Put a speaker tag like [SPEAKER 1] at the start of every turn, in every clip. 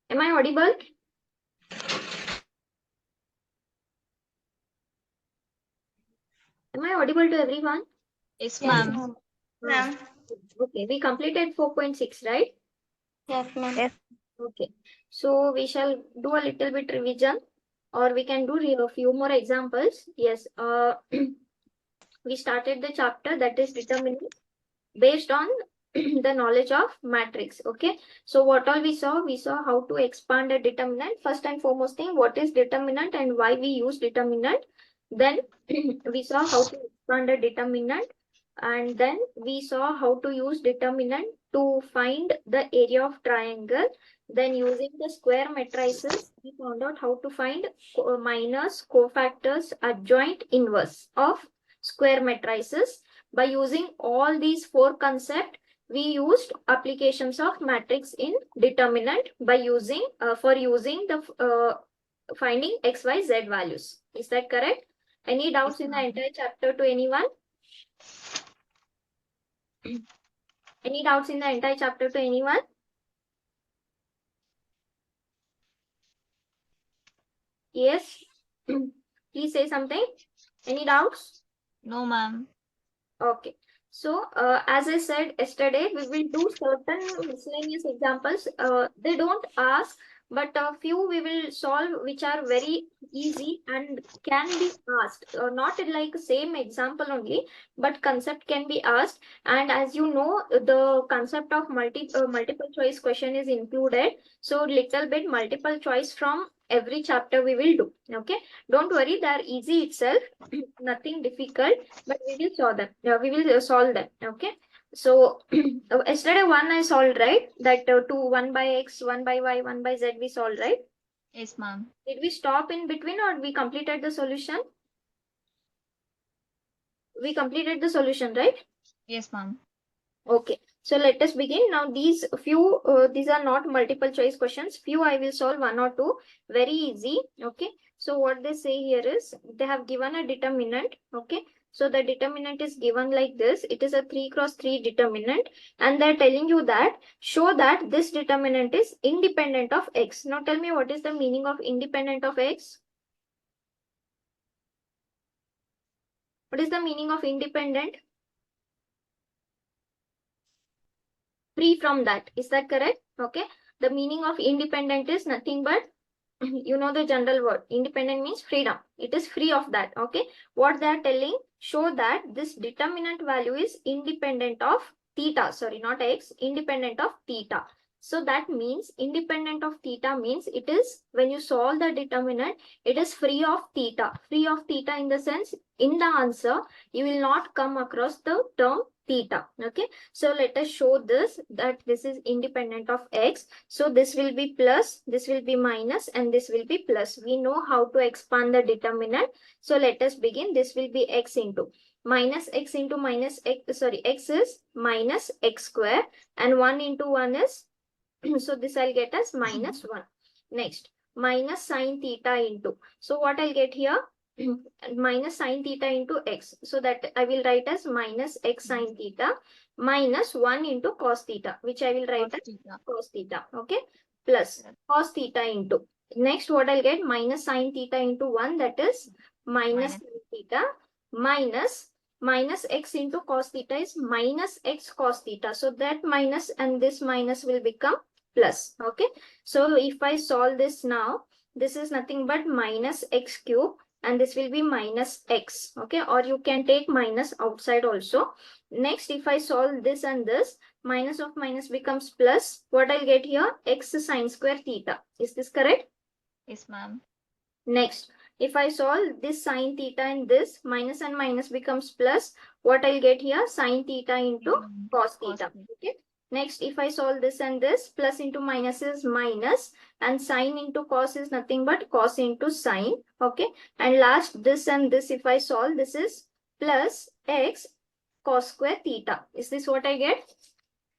[SPEAKER 1] Am I audible? Am I audible to everyone?
[SPEAKER 2] Yes,
[SPEAKER 3] Yes,
[SPEAKER 2] ma'am.
[SPEAKER 3] ma'am.
[SPEAKER 4] Ma'am.
[SPEAKER 1] Okay, we completed 4.6, right?
[SPEAKER 3] Yes, ma'am.
[SPEAKER 4] Yes.
[SPEAKER 1] Okay, so we shall do a little bit revision, or we can do a few more examples. Yes, we started the chapter that is determinant based on the knowledge of matrix. Okay, so what all we saw how to expand a determinant. First and foremost thing, what is determinant and why we use determinant. Then we saw how to expand a determinant, and then we saw how to use determinant to find the area of triangle. Then using the square matrices, we found out how to find minus, cofactors, adjoint, inverse of square matrices. By using all these four concepts, we used applications of matrix in determinant by using for using the finding x, y, z values. Is that correct? Any doubts in the entire chapter to anyone? Any doubts in the entire chapter to anyone? Yes. Please say something. Any doubts?
[SPEAKER 2] No, ma'am.
[SPEAKER 1] Okay. So, as I said yesterday, we will do certain miscellaneous examples. They don't ask, but a few we will solve which are very easy and can be asked. Not in like same example only, but concept can be asked. And as you know, the concept of multiple choice question is included. So, little bit multiple choice from every chapter we will do. Okay. Don't worry, they are easy itself. Nothing difficult, but we will solve them. We will solve them. Okay. So yesterday one I solved, right? That 2, 1 by x, 1 by y, 1 by z we solved, right?
[SPEAKER 2] Yes, ma'am.
[SPEAKER 1] Did we stop in between or we completed the solution? We completed the solution, right?
[SPEAKER 2] Yes, ma'am.
[SPEAKER 1] Okay. So let us begin. Now these few, these are not multiple choice questions. Few I will solve, one or two. Very easy. Okay. So what they say here is they have given a determinant. Okay. So the determinant is given like this. It is a 3 cross 3 determinant. And they're telling you that show that this determinant is independent of x. Now tell me what is the meaning of independent of x? What is the meaning of independent? Free from that. Is that correct? Okay. The meaning of independent is nothing but you know the general word. Independent means freedom. It is free of that. Okay. What they are telling, show that this determinant value is independent of theta. Sorry, not x, independent of theta. So that means independent of theta means it is when you solve the determinant, it is free of theta. Free of theta in the sense in the answer, you will not come across the term theta. Okay. So let us show this that this is independent of x. So this will be plus, this will be minus, and this will be plus. We know how to expand the determinant. So let us begin. This will be x into minus x into minus x. Sorry, x is minus x square, and 1 into 1 is so this I'll get as minus 1. Next, minus sine theta into. So what I'll get here? Minus sine theta into x. So that I will write as minus x sine theta minus 1 into cos theta, which I will write as cos theta. Okay. Plus cos theta into. Next, what I'll get? Minus sine theta into 1, that is minus sine theta minus x into cos theta is minus x cos theta. So that minus and this minus will become plus. Okay. So if I solve this now, this is nothing but minus x cube and this will be minus x. Okay. Or you can take minus outside also. Next, if I solve this and this, minus of minus becomes plus. What I'll get here? X sine square theta. Is this correct?
[SPEAKER 2] Yes, ma'am.
[SPEAKER 1] Next, if I solve this sine theta and this, minus and minus becomes plus. What I'll get here? Sine theta into cos theta. Okay. Next, if I solve this and this, plus into minus is minus, and sine into cos is nothing but cos into sine. Okay. And last, this and this, if I solve, this is plus x cos square theta. Is this what I get?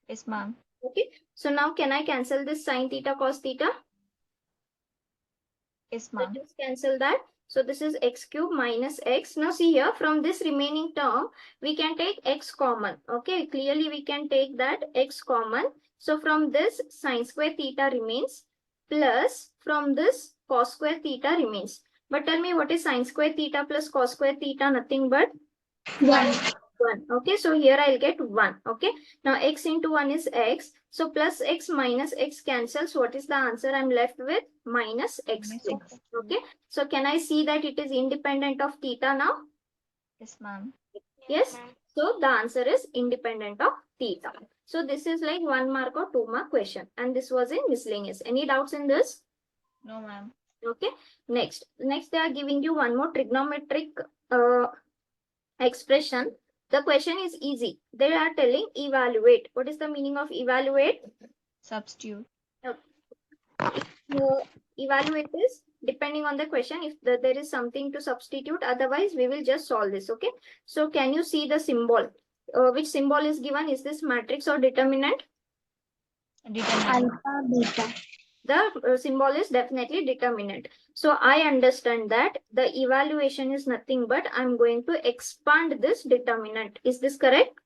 [SPEAKER 2] Yes, ma'am.
[SPEAKER 1] Okay. So now can I cancel this sine theta cos theta?
[SPEAKER 2] Yes, ma'am.
[SPEAKER 1] Just cancel that. So this is x cube minus x. Now see here, from this remaining term, we can take x common. Okay, clearly we can take that x common. So from this, sine square theta remains. plus from this cos square theta remains. But tell me what is sin square theta plus cos square theta? Nothing but
[SPEAKER 3] 1.
[SPEAKER 1] 1. Okay, so here I'll get 1. Okay, now x into 1 is x. So plus x minus x cancels. What is the answer? I'm left with minus x.
[SPEAKER 2] Minus x.
[SPEAKER 1] Okay, so can I see that it is independent of theta now?
[SPEAKER 2] Yes, ma'am.
[SPEAKER 1] Yes. So the answer is independent of theta. So this is like 1 mark or 2 mark question. And this was in miscellaneous. Any doubts in this?
[SPEAKER 2] No, ma'am.
[SPEAKER 1] Okay. Next they are giving you one more trigonometric expression. The question is easy. They are telling evaluate. What is the meaning of evaluate?
[SPEAKER 2] Substitute.
[SPEAKER 1] Evaluate is depending on the question. If there is something to substitute, otherwise we will just solve this. Okay. So can you see the symbol? Which symbol is given? Is this matrix or determinant?
[SPEAKER 2] Determinant.
[SPEAKER 3] Alpha, beta.
[SPEAKER 1] The symbol is definitely determinant. So I understand that the evaluation is nothing but I'm going to expand this determinant. Is this correct?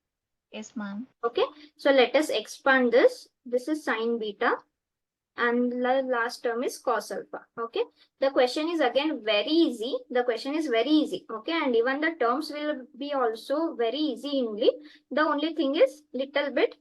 [SPEAKER 2] Yes, ma'am.
[SPEAKER 1] Okay. So let us expand this. This is sine beta. And the last term is cos alpha. Okay. The question is again very easy. The question is very easy. Okay. And even the terms will be also very easy only. The only thing is little bit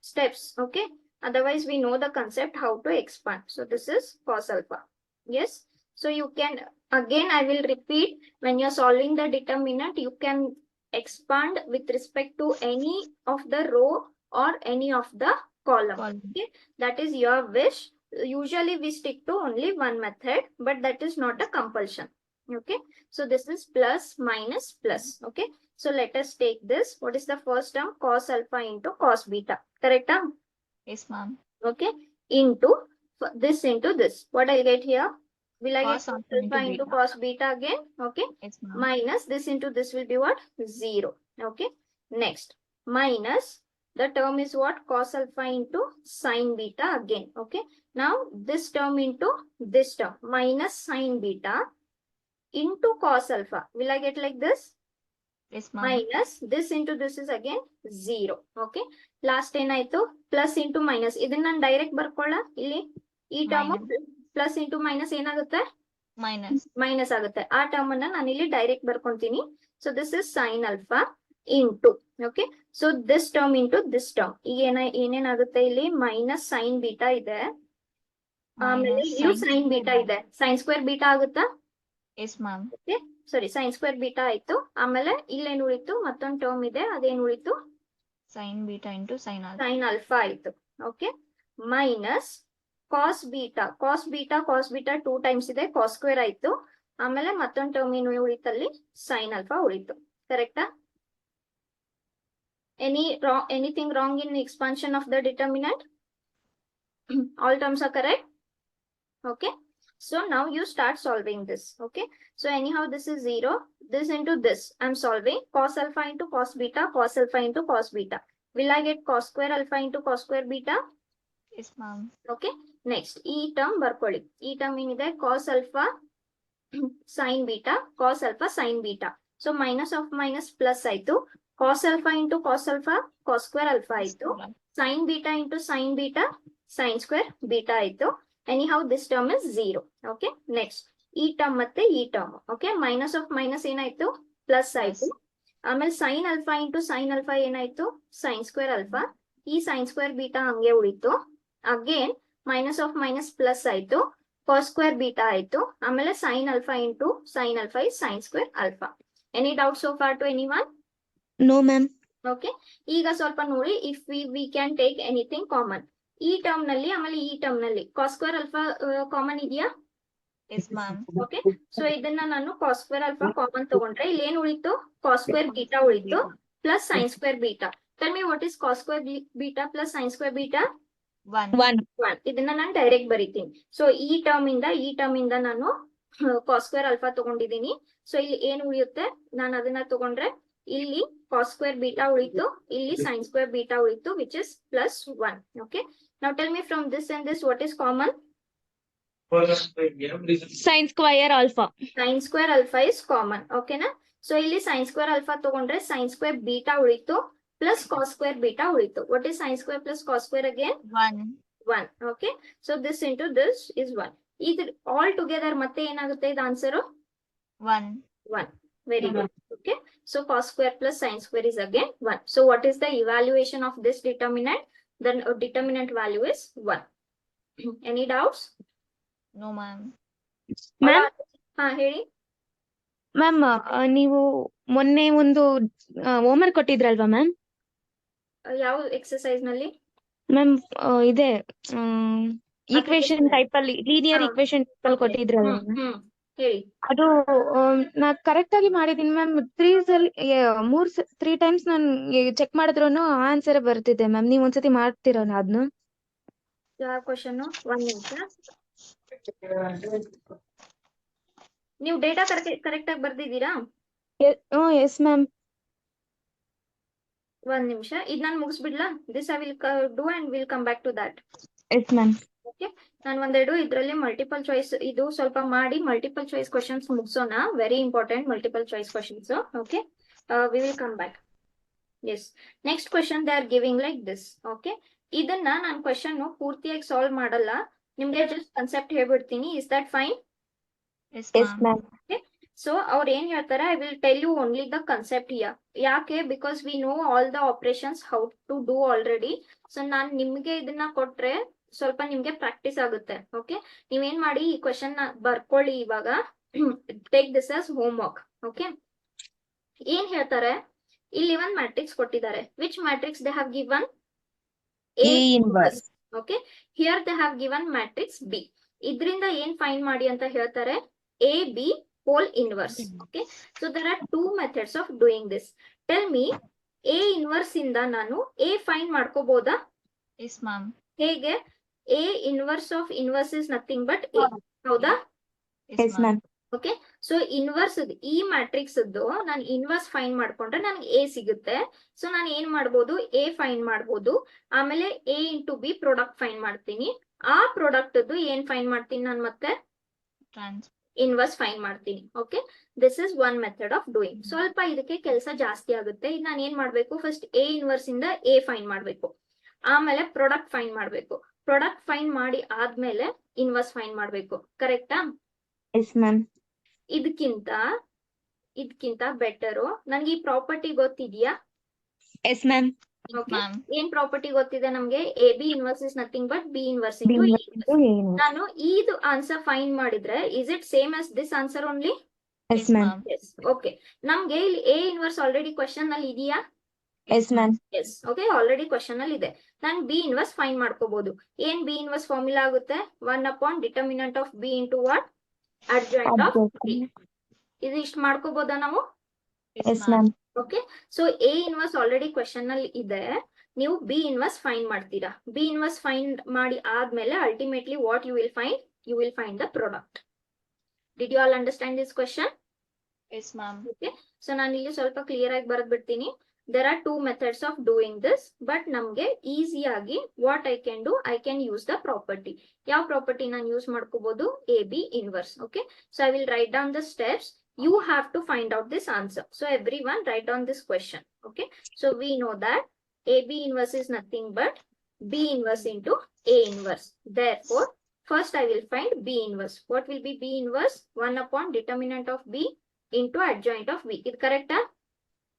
[SPEAKER 1] steps. Okay. Otherwise, we know the concept how to expand. So this is cos alpha. Yes. So you can, again, I will repeat, when you're solving the determinant, you can expand with respect to any of the row or any of the column. Okay. That is your wish. Usually we stick to only one method, but that is not a compulsion. Okay. So this is plus minus plus. Okay. So let us take this. What is the first term? Cos alpha into cos beta. Correct term?
[SPEAKER 2] Yes, ma'am.
[SPEAKER 1] Okay. Into this. What I'll get here? Will I
[SPEAKER 2] Cos
[SPEAKER 1] get
[SPEAKER 2] alpha
[SPEAKER 1] alpha
[SPEAKER 2] into
[SPEAKER 1] into
[SPEAKER 2] beta.
[SPEAKER 1] cos beta again? Okay.
[SPEAKER 2] Yes, ma'am.
[SPEAKER 1] Minus this into this will be what? 0. Okay. Next. Minus the term is what? Cos alpha into sin beta again. Okay. Now this term into this term. Minus sin beta into cos alpha. Will I get like this?
[SPEAKER 2] Yes, ma'am.
[SPEAKER 1] Minus this into this is again 0. Okay. Last ಏನಾಯ್ತು plus into minus. ಇದನ್ನ ನಾನು direct ಬರ್ಕೊಳ್ಳ ಇಲ್ಲಿ ಈ term plus into minus ಏನಾಗುತ್ತೆ minus ಆಗುತ್ತೆ. ಆ term ಅನ್ನ ನಾನು ಇಲ್ಲಿ ಡೈರೆಕ್ಟ್ ಬರ್ಕೊಂತೀನಿ. So this is sine alpha into okay. So this term into this term ಈಗ ಏನೇನಾಗುತ್ತೆ ಇಲ್ಲಿ ಮೈನಸ್ ಸೈನ್ ಬೀಟಾ ಇದೆ. ಆಮೇಲೆ ಇಲ್ಲೂ ಸೈನ್ ಬೀಟಾ ಇದೆ. ಸೈನ್ ಸ್ಕ್ವೇರ್ ಬೀಟಾ ಆಗುತ್ತಾ?
[SPEAKER 2] Yes ma'am.
[SPEAKER 1] Okay sorry sine square beta ಆಯ್ತು. ಆಮೇಲೆ ಇಲ್ಲೇನು ಉಳಿತು? ಮತ್ತೊಂದು ಟರ್ಮ್ ಇದೆ, ಅದೇನು ಉಳಿತು?
[SPEAKER 2] Sine beta into sine
[SPEAKER 1] alpha ಆಯ್ತು. Okay minus cos beta. Cos beta 2 times ಇದೆ, ಕಾಸ್ ಸ್ಕ್ವೇರ್ ಆಯ್ತು. ಆಮೇಲೆ ಮತ್ತೊಂದು ಟರ್ಮ್ ಏನು ಉಳಿತಲ್ಲಿ? ಸೈನ್ ಅಲ್ಫಾ ಉಳಿತು. ಕರೆಕ್ಟಾ? Anything wrong in expansion of the determinant? All terms are correct. Okay. So now you start solving this. Okay. So anyhow, this is 0. This into this. I'm solving cos alpha into cos beta, cos alpha into cos beta. Will I get cos square alpha into cos square beta?
[SPEAKER 2] Yes, ma'am.
[SPEAKER 1] Okay. Next, e term ಬರ್ಕೊಳ್ಳಿ. ಈ term ಏನಿದೆ? cos alpha sin beta, cos alpha sin beta. So minus of minus plus ಆಯ್ತು. cos alpha into cos alpha, cos square alpha ಆಯ್ತು. sin beta into sin beta, sin square beta ಆಯ್ತು. Anyhow, this term is 0. Okay. Next, ಈ term ಮತ್ತೆ ಈ term. Okay. Minus of minus ಏನಾಯ್ತು? Plus ಆಯ್ತು. ಆಮೇಲೆ sin alpha into sin alpha ಏನಾಯ್ತು? sin square alpha. ಈ sin square beta ಹಂಗೆ ಉಳಿತು. Again, minus of minus plus ಆಯ್ತು. cos square beta ಆಯ್ತು. ಆಮೇಲೆ sin alpha into sin alpha is sin square alpha. Any doubt so far to anyone?
[SPEAKER 3] No, ma'am.
[SPEAKER 1] Okay. ಈಗ ಸ್ವಲ್ಪ ನೋಡಿ, if we can take anything common. ಈ term ನಲ್ಲಿ ಆಮೇಲೆ ಈ ಟರ್ಮ್ ನಲ್ಲಿ cos square alpha ಕಾಮನ್ ಇದೆಯಾ?
[SPEAKER 2] Yes, ma'am.
[SPEAKER 1] ಓಕೆ. ಸೊ ಇದನ್ನ ನಾನು cos square alpha ಕಾಮನ್ ತಗೊಂಡ್ರೆ ಇಲ್ಲಿ ಏನ್ ಉಳಿತು? cos square beta ಉಳಿತು plus sin square beta. Tell me what is cos square beta plus sin square beta?
[SPEAKER 2] 1.
[SPEAKER 1] ಇದನ್ನ ನಾನು ಡೈರೆಕ್ಟ್ ಬರೀತೀನಿ. ಸೊ ಈ ಟರ್ಮ್ ಇಂದ ನಾನು cos square alpha ತಗೊಂಡಿದ್ದೀನಿ. ಸೊ ಇಲ್ಲಿ ಏನ್ ಉಳಿಯುತ್ತೆ? ನಾನು ಅದನ್ನ ತಗೊಂಡ್ರೆ ಇಲ್ಲಿ cos square beta ಉಳಿತು, ಇಲ್ಲಿ sin square beta ಉಳಿತು, which is plus 1. Okay. Now tell me from this and this what is common?
[SPEAKER 3] Sin square alpha.
[SPEAKER 1] Sin square alpha is common. Okay na? So ಇಲ್ಲಿ sin square alpha ತಗೊಂಡ್ರೆ sin square beta ಉಳಿತು plus cos square beta ಉಳಿತು. What is sin square plus cos square again?
[SPEAKER 2] 1.
[SPEAKER 1] 1. Okay, so this into this is 1. Either all together ಮತ್ತೆ ಏನಾಗುತ್ತೆ ಇದು answer
[SPEAKER 2] 1.
[SPEAKER 1] 1. Very good. Okay, so cos square plus sin square is again 1. So what is the evaluation of this determinant? Then determinant value is 1. Any doubts?
[SPEAKER 2] No, ma'am.
[SPEAKER 3] Ma'am
[SPEAKER 1] ಹಾ ಹೇಳಿ.
[SPEAKER 3] Ma'am ನೀವು ಮೊನ್ನೆ ಒಂದು homework ಕೊಟ್ಟಿದ್ರಲ್ವಾ ma'am?
[SPEAKER 1] ಯಾವ exercise ನಲ್ಲಿ?
[SPEAKER 3] Ma'am ಇದೆ equation
[SPEAKER 1] Application.
[SPEAKER 3] Type ಅಲ್ಲಿ linear
[SPEAKER 1] ಹಾ.
[SPEAKER 3] ಈಕ್ವೇಶನ್ ಟೈಪ್ ಅಲ್ಲಿ ಕೊಟ್ಟಿದ್ರಲ್ವಾ ಮ್ಯಾಮ್?
[SPEAKER 1] ಹೇಳಿ.
[SPEAKER 3] ಅದು ನಾ ಕರೆಕ್ಟ್ ಆಗಿ ಮಾಡಿದೀನಿ ಮ್ಯಾಮ್. 3 ಟೈಮ್ಸ್ ನಾನು ಚೆಕ್ ಮಾಡಿದ್ರು ಆನ್ಸರ್ ಬರ್ತಿದೆ ಮ್ಯಾಮ್. ನೀವ್ ಒಂದ್ಸತಿ ಮಾಡ್ತೀರಾ ಅದನ್ನ?
[SPEAKER 1] ಯಾವ ಕ್ವಶನ್? 1 ನಿಮಿಷ. ನೀವು ಡೇಟಾ ಕರೆಕ್ಟ್ ಆಗಿ ಬರ್ದಿದ್ದೀರಾ?
[SPEAKER 3] Yes ma'am.
[SPEAKER 1] 1 ನಿಮಿಷ, ಇದು ನಾನು ಮುಗಿಸ್ಬಿಡ್ಲಾ? This I will do and will come back to that.
[SPEAKER 3] Yes ma'am.
[SPEAKER 1] Okay, ನಾನು ಒಂದೆರಡು ಇದರಲ್ಲಿ ಮಲ್ಟಿಪಲ್ ಚಾಯ್ಸ್ ಇದು ಸ್ವಲ್ಪ ಮಾಡಿ ಮಲ್ಟಿಪಲ್ ಚಾಯ್ಸ್ ಕ್ವಶನ್ಸ್ ಮುಗಿಸೋಣ. Very important multiple choice questions. Okay, we will come back. Yes, next question they are giving like this. Okay, ಇದನ್ನ ನಾನು question ಪೂರ್ತಿಯಾಗಿ ಸಾಲ್ವ್ ಮಾಡಲ್ಲ, ನಿಮ್ಗೆ ಜಸ್ಟ್ ಕಾನ್ಸೆಪ್ಟ್ ಹೇಳ್ಬಿಡ್ತೀನಿ. Is that fine?
[SPEAKER 2] Yes,
[SPEAKER 3] yes
[SPEAKER 2] ma'am.
[SPEAKER 3] Ma'am.
[SPEAKER 1] So ಅವ್ರು ಏನ್ ಹೇಳ್ತಾರೆ, I will tell you only the concept here. ಯಾಕೆ? Because we know all the operations how to do already. So ನಾನ್ ನಿಮ್ಗೆ ಇದನ್ನ ಕೊಟ್ರೆ ಸ್ವಲ್ಪ ನಿಮ್ಗೆ ಪ್ರಾಕ್ಟೀಸ್ ಆಗುತ್ತೆ. ಓಕೆ, ನೀವೇನ್ ಮಾಡಿ ಈ ಕ್ವಶನ್ ಬರ್ಕೊಳ್ಳಿ ಇವಾಗ. Take this as home work. Okay, ಏನ್ ಹೇಳ್ತಾರೆ, ಇಲ್ಲಿ ಒಂದ್ ಮ್ಯಾಟ್ರಿಕ್ಸ್ ಕೊಟ್ಟಿದ್ದಾರೆ. Which matrix they have given?
[SPEAKER 3] A inverse.
[SPEAKER 1] Okay, here they have given matrix B. ಇದರಿಂದ ಏನ್ ಫೈಂಡ್ ಮಾಡಿ ಅಂತ ಹೇಳ್ತಾರೆ? A B whole inverse. Okay, so there are two methods of doing this. Tell me, A inverse ಇಂದ ನಾನು A find ಮಾಡ್ಕೋಬಹುದಾ?
[SPEAKER 2] Yes, ma'am.
[SPEAKER 1] ಹೇಗೆ? A inverse of inverse is nothing but A. ಹೌದಾ?
[SPEAKER 3] S ma'am.
[SPEAKER 1] Okay, so inverse ಈ matrix ನಾನು inverse find ಮಾಡ್ಕೊಂಡ್ರೆ ನನಗೆ A ಸಿಗುತ್ತೆ. So ನಾನು ಏನ್ ಮಾಡ್ಬೋದು? ಎ ಫೈಂಡ್ ಮಾಡ್ಬೋದು. ಆಮೇಲೆ A into be product find ಮಾಡ್ತೀನಿ. ಆ ಪ್ರಾಡಕ್ಟ್ ಏನ್ ಫೈಂಡ್ ಮಾಡ್ತೀನಿ ನಾನು? ಮತ್ತೆ ಇನ್ವರ್ಸ್ ಫೈಂಡ್ ಮಾಡ್ತೀನಿ. Okay, this is one method of doing. ಸ್ವಲ್ಪ ಇದಕ್ಕೆ ಕೆಲಸ ಜಾಸ್ತಿ ಆಗುತ್ತೆ. ಇದು ನಾನು ಏನ್ ಮಾಡ್ಬೇಕು? ಫಸ್ಟ್ ಎ ಇನ್ವರ್ಸ್ ಇಂದ ಎ ಫೈಂಡ್ ಮಾಡ್ಬೇಕು, ಆಮೇಲೆ ಪ್ರಾಡಕ್ಟ್ ಫೈಂಡ್ ಮಾಡ್ಬೇಕು. ಪ್ರಾಡಕ್ಟ್ ಫೈಂಡ್ ಮಾಡಿ ಆದ್ಮೇಲೆ ಇನ್ವರ್ಸ್ ಫೈಂಡ್ ಮಾಡ್ಬೇಕು. ಕರೆಕ್ಟಾ?
[SPEAKER 3] Yes ma'am.
[SPEAKER 1] ಇದಕ್ಕಿಂತ ಬೆಟರು ನನ್ಗೆ ಈ ಪ್ರಾಪರ್ಟಿ ಗೊತ್ತಿದ್ಯಾ?
[SPEAKER 3] Yes ma'am.
[SPEAKER 1] Okay,
[SPEAKER 2] Ma'am.
[SPEAKER 1] ಏನ್ ಪ್ರಾಪರ್ಟಿ ಗೊತ್ತಿದೆ ನಮ್ಗೆ? A B inverse is nothing but B inverse into ನಾನು ಇದು ಆನ್ಸರ್ ಫೈಂಡ್ ಮಾಡಿದ್ರೆ is it same as this answer only?
[SPEAKER 3] Yes ma'am.
[SPEAKER 1] Yes. Okay, ನಮ್ಗೆ ಇಲ್ಲಿ ಎ ಇನ್ವರ್ಸ್ ಆಲ್ರೆಡಿ ಕ್ವಶನ್ ಅಲ್ಲಿ ಇದೆಯಾ?
[SPEAKER 3] Yes ma'am.
[SPEAKER 1] Yes. Okay, already question ಅಲ್ಲಿ ಇದೆ. ನಾನು ಬಿ ಇನ್ವರ್ಸ್ ಫೈಂಡ್ ಮಾಡ್ಕೋಬಹುದು. ಏನ್ ಬಿ ಇನ್ವರ್ಸ್ ಫಾರ್ಮುಲಾ ಆಗುತ್ತೆ? 1 determinant of B into what? Adjoint of B. ಇದು ಇಷ್ಟು ಮಾಡ್ಕೋಬಹುದಾ ನಾವು?
[SPEAKER 3] Yes ma'am.
[SPEAKER 1] Okay, so a inverse already question ಅಲ್ಲಿ ಇದೆ. ನೀವು ಬಿ ಇನ್ವರ್ಸ್ ಫೈಂಡ್ ಮಾಡ್ತೀರಾ. ಬಿ ಇನ್ವರ್ಸ್ ಫೈಂಡ್ ಮಾಡಿ ಆದ್ಮೇಲೆ ultimately what you will find? You will find the product. Did you all understand this question?
[SPEAKER 2] Yes, ma'am.
[SPEAKER 1] ಓಕೆ, so ನಾನು ಇಲ್ಲಿ ಸ್ವಲ್ಪ ಕ್ಲಿಯರ್ ಆಗಿ ಬರೆದ್ ಬಿಡ್ತೀನಿ. There are two methods of doing this, but ನಮ್ಗೆ ಈಸಿಯಾಗಿ what I can do, I can use the property. ಯಾವ ಪ್ರಾಪರ್ಟಿ ನಾನು ಯೂಸ್ ಮಾಡ್ಕೋಬಹುದು? A B inverse. Okay, so I will write down the steps. You have to find out this answer. So everyone write down this question. Okay, so we know that AB inverse is nothing but B inverse into A inverse. Therefore, first I will find B inverse. What will be B inverse? 1 determinant of B into adjoint of B. Is correct?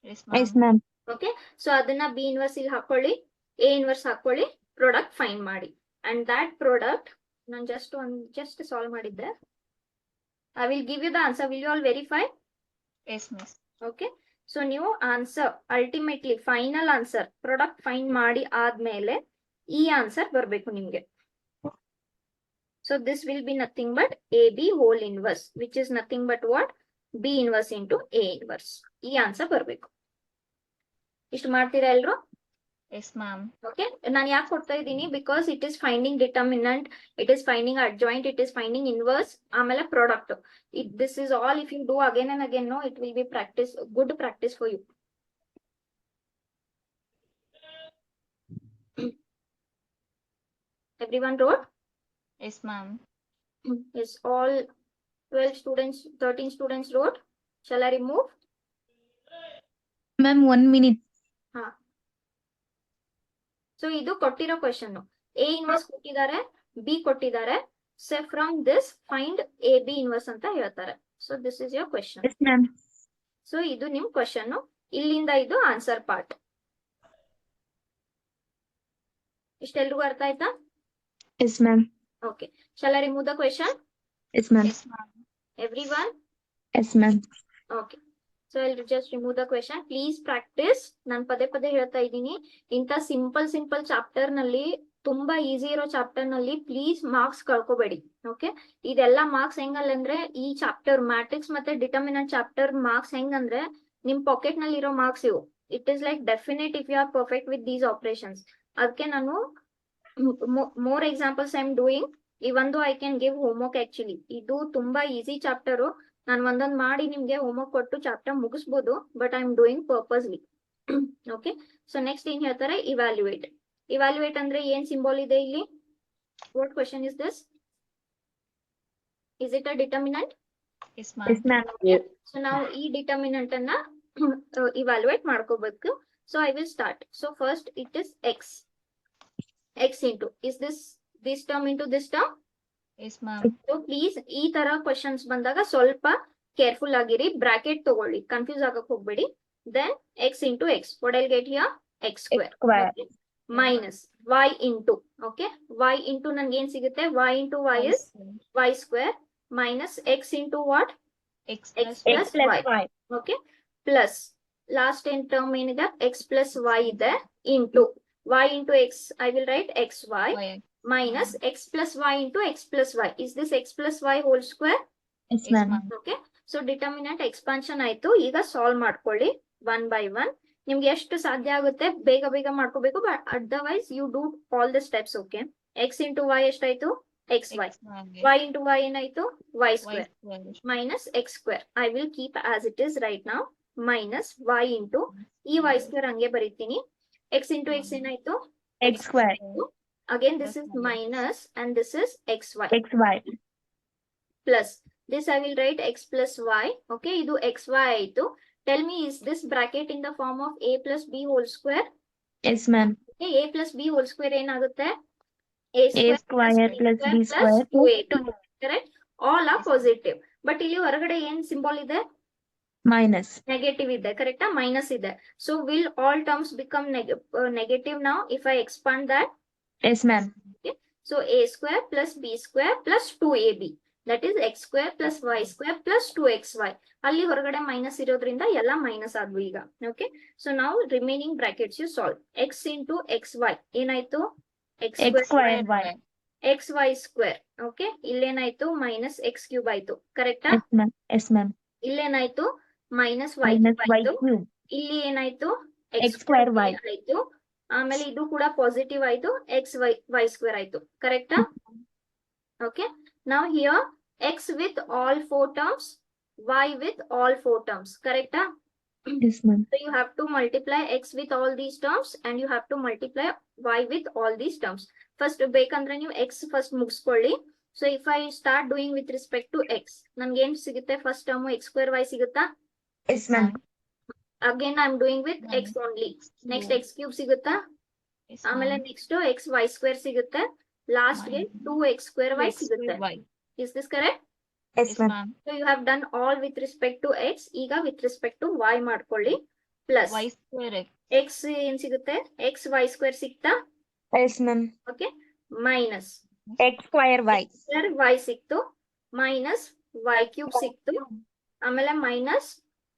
[SPEAKER 2] Yes, ma'am.
[SPEAKER 3] Yes ma'am.
[SPEAKER 1] Okay, so adana B inverse ಇಲ್ಲಿ ಹಾಕೊಳ್ಳಿ, A inverse ಹಾಕೊಳ್ಳಿ, product find ಮಾಡಿ. And that product ನಾನು just solve ಮಾಡಿದ್ದೆ. I will give you the answer. Will you all verify?
[SPEAKER 2] Yes, miss.
[SPEAKER 1] Okay, so ನೀವು answer ultimately final answer product find ಮಾಡಿ ಆದ್ಮೇಲೆ ಈ ಆನ್ಸರ್ ಬರ್ಬೇಕು ನಿಮ್ಗೆ. So this will be nothing but A B hole inverse, which is nothing but what? B inverse into A inverse. ಈ answer ಬರ್ಬೇಕು. ಇಷ್ಟು ಮಾಡ್ತೀರಾ ಎಲ್ರು?
[SPEAKER 2] Yes, ma'am.
[SPEAKER 1] ಓಕೆ, ನಾನು ಯಾಕೆ ಕೊಡ್ತಾ ಇದ್ದೀನಿ? Because it is finding determinant, it is finding adjoint, it is finding inverse, ಆಮೇಲೆ product. This is all if you do again and again, no it will be practice, good practice for you. Everyone wrote?
[SPEAKER 2] Yes, ma'am.
[SPEAKER 1] Yes, all 12 students, 13 students wrote. Shall I remove?
[SPEAKER 3] Ma'am 1 minute.
[SPEAKER 1] So ಇದು ಕೊಟ್ಟಿರೋ question. A inverse ಕೊಟ್ಟಿದ್ದಾರೆ, B ಕೊಟ್ಟಿದ್ದಾರೆ. So from this find A B inverse ಅಂತ ಹೇಳ್ತಾರೆ. So this is your question.
[SPEAKER 3] S ma'am.
[SPEAKER 1] So ಇದು ನಿಮ್ question. ಇಲ್ಲಿಂದ ಇದು ಆನ್ಸರ್ ಪಾರ್ಟ್. ಇಷ್ಟೆಲ್ರಿಗೂ ಅರ್ಥ ಆಯ್ತಾ?
[SPEAKER 3] Yes ma'am.
[SPEAKER 1] Okay. Shall I remove the question?
[SPEAKER 3] S ma'am.
[SPEAKER 2] Yes, ma'am.
[SPEAKER 1] Everyone?
[SPEAKER 3] S ma'am.
[SPEAKER 1] Okay. So I'll just remove the question. Please practice. ನಾನು ಪದೇ ಪದೇ ಹೇಳ್ತಾ ಇದ್ದೀನಿ, ಇಂಥ ಸಿಂಪಲ್ ಚಾಪ್ಟರ್ ನಲ್ಲಿ, ತುಂಬಾ ಈಸಿ ಇರೋ ಚಾಪ್ಟರ್ ನಲ್ಲಿ ಪ್ಲೀಸ್ ಮಾರ್ಕ್ಸ್ ಕಳ್ಕೊಬೇಡಿ. ಓಕೆ, ಇದೆಲ್ಲ ಮಾರ್ಕ್ಸ್ ಹೆಂಗಲ್ಲಂದ್ರೆ ಈ ಚಾಪ್ಟರ್ ಮ್ಯಾಟ್ರಿಕ್ಸ್ ಮತ್ತೆ ಡಿಟರ್ಮಿನೆಂಟ್ ಚಾಪ್ಟರ್ ಮಾರ್ಕ್ಸ್ ಹೆಂಗಂದ್ರೆ ನಿಮ್ ಪಾಕೆಟ್ ನಲ್ಲಿ ಇರೋ ಮಾರ್ಕ್ಸ್ ಇವು. It is like definite if you are perfect with these operations. ಅದಕ್ಕೆ ನಾನು more examples I am doing. Even though I can give homework actually. ಇದು ತುಂಬಾ ಈಸಿ ಚಾಪ್ಟರ್. ನಾನು ಒಂದೊಂದ್ ಮಾಡಿ ನಿಮ್ಗೆ ಹೋಮ್ವರ್ಕ್ ಕೊಟ್ಟು ಚಾಪ್ಟರ್ ಮುಗಿಸ್ಬೋದು, but I am doing purposely. Okay, so next ಏನ್ ಹೇಳ್ತಾರೆ, ಇವ್ಯಾಲ್ಯೂಯೇಟ್. ಇವ್ಯಾಲ್ಯೂಯೇಟ್ ಅಂದ್ರೆ ಏನ್ ಸಿಂಬಲ್ ಇದೆ ಇಲ್ಲಿ? What question is this? Is it a determinant?
[SPEAKER 2] Yes, ma'am.
[SPEAKER 3] Yes ma'am.
[SPEAKER 1] So ನಾವು ಈ ಡಿಟರ್ಮಿನೆಂಟ್ ಅನ್ನ ಇವ್ಯಾಲ್ಯೂಯೇಟ್ ಮಾಡ್ಕೋಬೇಕು. So I will start. So first it is X. X into, is this term into this term?
[SPEAKER 2] Yes, ma'am.
[SPEAKER 1] So please ಈ ತರ questions ಬಂದಾಗ ಸ್ವಲ್ಪ careful ಆಗಿರಿ, bracket ತಗೊಳ್ಳಿ, ಕನ್ಫ್ಯೂಸ್ ಆಗಕ್ ಹೋಗ್ಬೇಡಿ. Then x into x, what I'll get here? X square.
[SPEAKER 3] square.
[SPEAKER 1] Okay. Minus y into, okay, y into ನನ್ಗೆ ಏನ್ ಸಿಗುತ್ತೆ? Y into y is y square minus x into what?
[SPEAKER 2] X
[SPEAKER 1] X
[SPEAKER 2] plus
[SPEAKER 1] plus
[SPEAKER 3] Plus
[SPEAKER 1] y.
[SPEAKER 3] y.
[SPEAKER 1] Okay, plus last ಏನ್ term ಏನಿದೆ? x plus y ಇದೆ into y into x, I will write xy
[SPEAKER 2] Y.
[SPEAKER 1] minus x plus y into x plus y. Is this x plus y whole square?
[SPEAKER 3] Yes
[SPEAKER 2] Yes,
[SPEAKER 3] ma'am.
[SPEAKER 2] ma'am.
[SPEAKER 1] Okay, so determinant expansion ಆಯ್ತು. ಈಗ solve ಮಾಡ್ಕೊಳ್ಳಿ one by one. ನಿಮ್ಗೆ ಎಷ್ಟು ಸಾಧ್ಯ ಆಗುತ್ತೆ ಬೇಗ ಬೇಗ ಮಾಡ್ಕೋಬೇಕು, but otherwise you do all the steps. Okay, x into y ಎಷ್ಟಾಯ್ತು? xy.
[SPEAKER 2] X, ma'am.
[SPEAKER 1] y into y ಏನಾಯ್ತು? y
[SPEAKER 2] Y
[SPEAKER 1] square
[SPEAKER 2] square.
[SPEAKER 1] minus x square. I will keep as it is right now. Minus y into ಈ y square ಹಂಗೆ ಬರೀತೀನಿ. x into x ಏನಾಯ್ತು?
[SPEAKER 3] X square.
[SPEAKER 1] Again this is minus and this is xy
[SPEAKER 3] X Y.
[SPEAKER 1] plus this I will write x plus y. Okay, idu xy ಆಯ್ತು. Tell me, is this bracket in the form of a plus b whole square?
[SPEAKER 3] S ma'am.
[SPEAKER 1] Okay, a plus b whole square ಏನಾಗುತ್ತೆ?
[SPEAKER 3] A square plus B square
[SPEAKER 1] 2ab. Correct? All are positive. But ಇಲ್ಲಿ ಹೊರಗಡೆ ಏನ್ symbol ಇದೆ?
[SPEAKER 3] Minus.
[SPEAKER 1] Negative ಇದೆ. ಕರೆಕ್ಟಾ? Minus ಇದೆ. So will all terms become negative now if I expand that?
[SPEAKER 3] Yes ma'am.
[SPEAKER 1] So a square plus b square plus 2ab. That is x square plus y square plus 2xy. ಅಲ್ಲಿ ಹೊರಗಡೆ minus ಇರೋದ್ರಿಂದ ಎಲ್ಲ minus ಆದ್ವು ಈಗ. Okay, so ನಾವು remaining brackets you solve. x into xy ಏನಾಯ್ತು? x
[SPEAKER 3] X
[SPEAKER 1] square
[SPEAKER 3] square Y.
[SPEAKER 1] xy square. Okay, ಇಲ್ಲೇನಾಯ್ತು? Minus x cube ಆಯ್ತು. ಕರೆಕ್ಟಾ?
[SPEAKER 3] Yes ma'am. Yes ma'am.
[SPEAKER 1] ಇಲ್ಲೇನಾಯ್ತು? Minus y
[SPEAKER 3] minus
[SPEAKER 1] cube
[SPEAKER 3] Y
[SPEAKER 1] ಆಯ್ತು.
[SPEAKER 3] ಕ್ಯೂಬ್.
[SPEAKER 1] ಇಲ್ಲಿ ಏನಾಯ್ತು?
[SPEAKER 3] X square y.
[SPEAKER 1] ಆಯ್ತು. ಆಮೇಲೆ ಇದು ಕೂಡ ಪಾಸಿಟಿವ್ ಆಯ್ತು, ಎಕ್ಸ್ ವೈ ಸ್ಕ್ವೇರ್ ಆಯ್ತು. ಕರೆಕ್ಟಾ? ಓಕೆ, ನಾವು here x with all four terms, y with all four terms. ಕರೆಕ್ಟಾ?
[SPEAKER 3] Yes ma'am.
[SPEAKER 1] So you have to multiply x with all these terms and you have to multiply y with all these terms. First ಬೇಕಂದ್ರೆ ನೀವು x first ಮುಗಿಸ್ಕೊಳ್ಳಿ. So if I start doing with respect to x, ನನ್ಗೆ ಏನ್ ಸಿಗುತ್ತೆ? First term x square y ಸಿಗುತ್ತಾ?
[SPEAKER 3] Yes ma'am.
[SPEAKER 1] Again I am doing with x only. Next x cube ಸಿಗುತ್ತಾ?
[SPEAKER 2] Yes,
[SPEAKER 1] ಆಮೇಲೆ
[SPEAKER 2] ma'am.
[SPEAKER 1] Next x y square ಸಿಗುತ್ತೆ. Last ಗೆ 2x square y
[SPEAKER 2] X
[SPEAKER 1] ಸಿಗುತ್ತೆ.
[SPEAKER 2] square Y.
[SPEAKER 1] Is this correct?
[SPEAKER 3] Yes
[SPEAKER 2] Yes,
[SPEAKER 3] ma'am.
[SPEAKER 2] ma'am.
[SPEAKER 1] So you have done all with respect to x. ಈಗ with respect to y ಮಾಡ್ಕೊಳ್ಳಿ. Plus
[SPEAKER 2] Y square X.
[SPEAKER 1] x ಏನ್ ಸಿಗುತ್ತೆ? x y square ಸಿಕ್ತಾ?
[SPEAKER 3] Yes ma'am.
[SPEAKER 1] Okay, minus
[SPEAKER 3] X square Y.
[SPEAKER 1] y ಸಿಕ್ತು, minus y cube ಸಿಕ್ತು, ಆಮೇಲೆ minus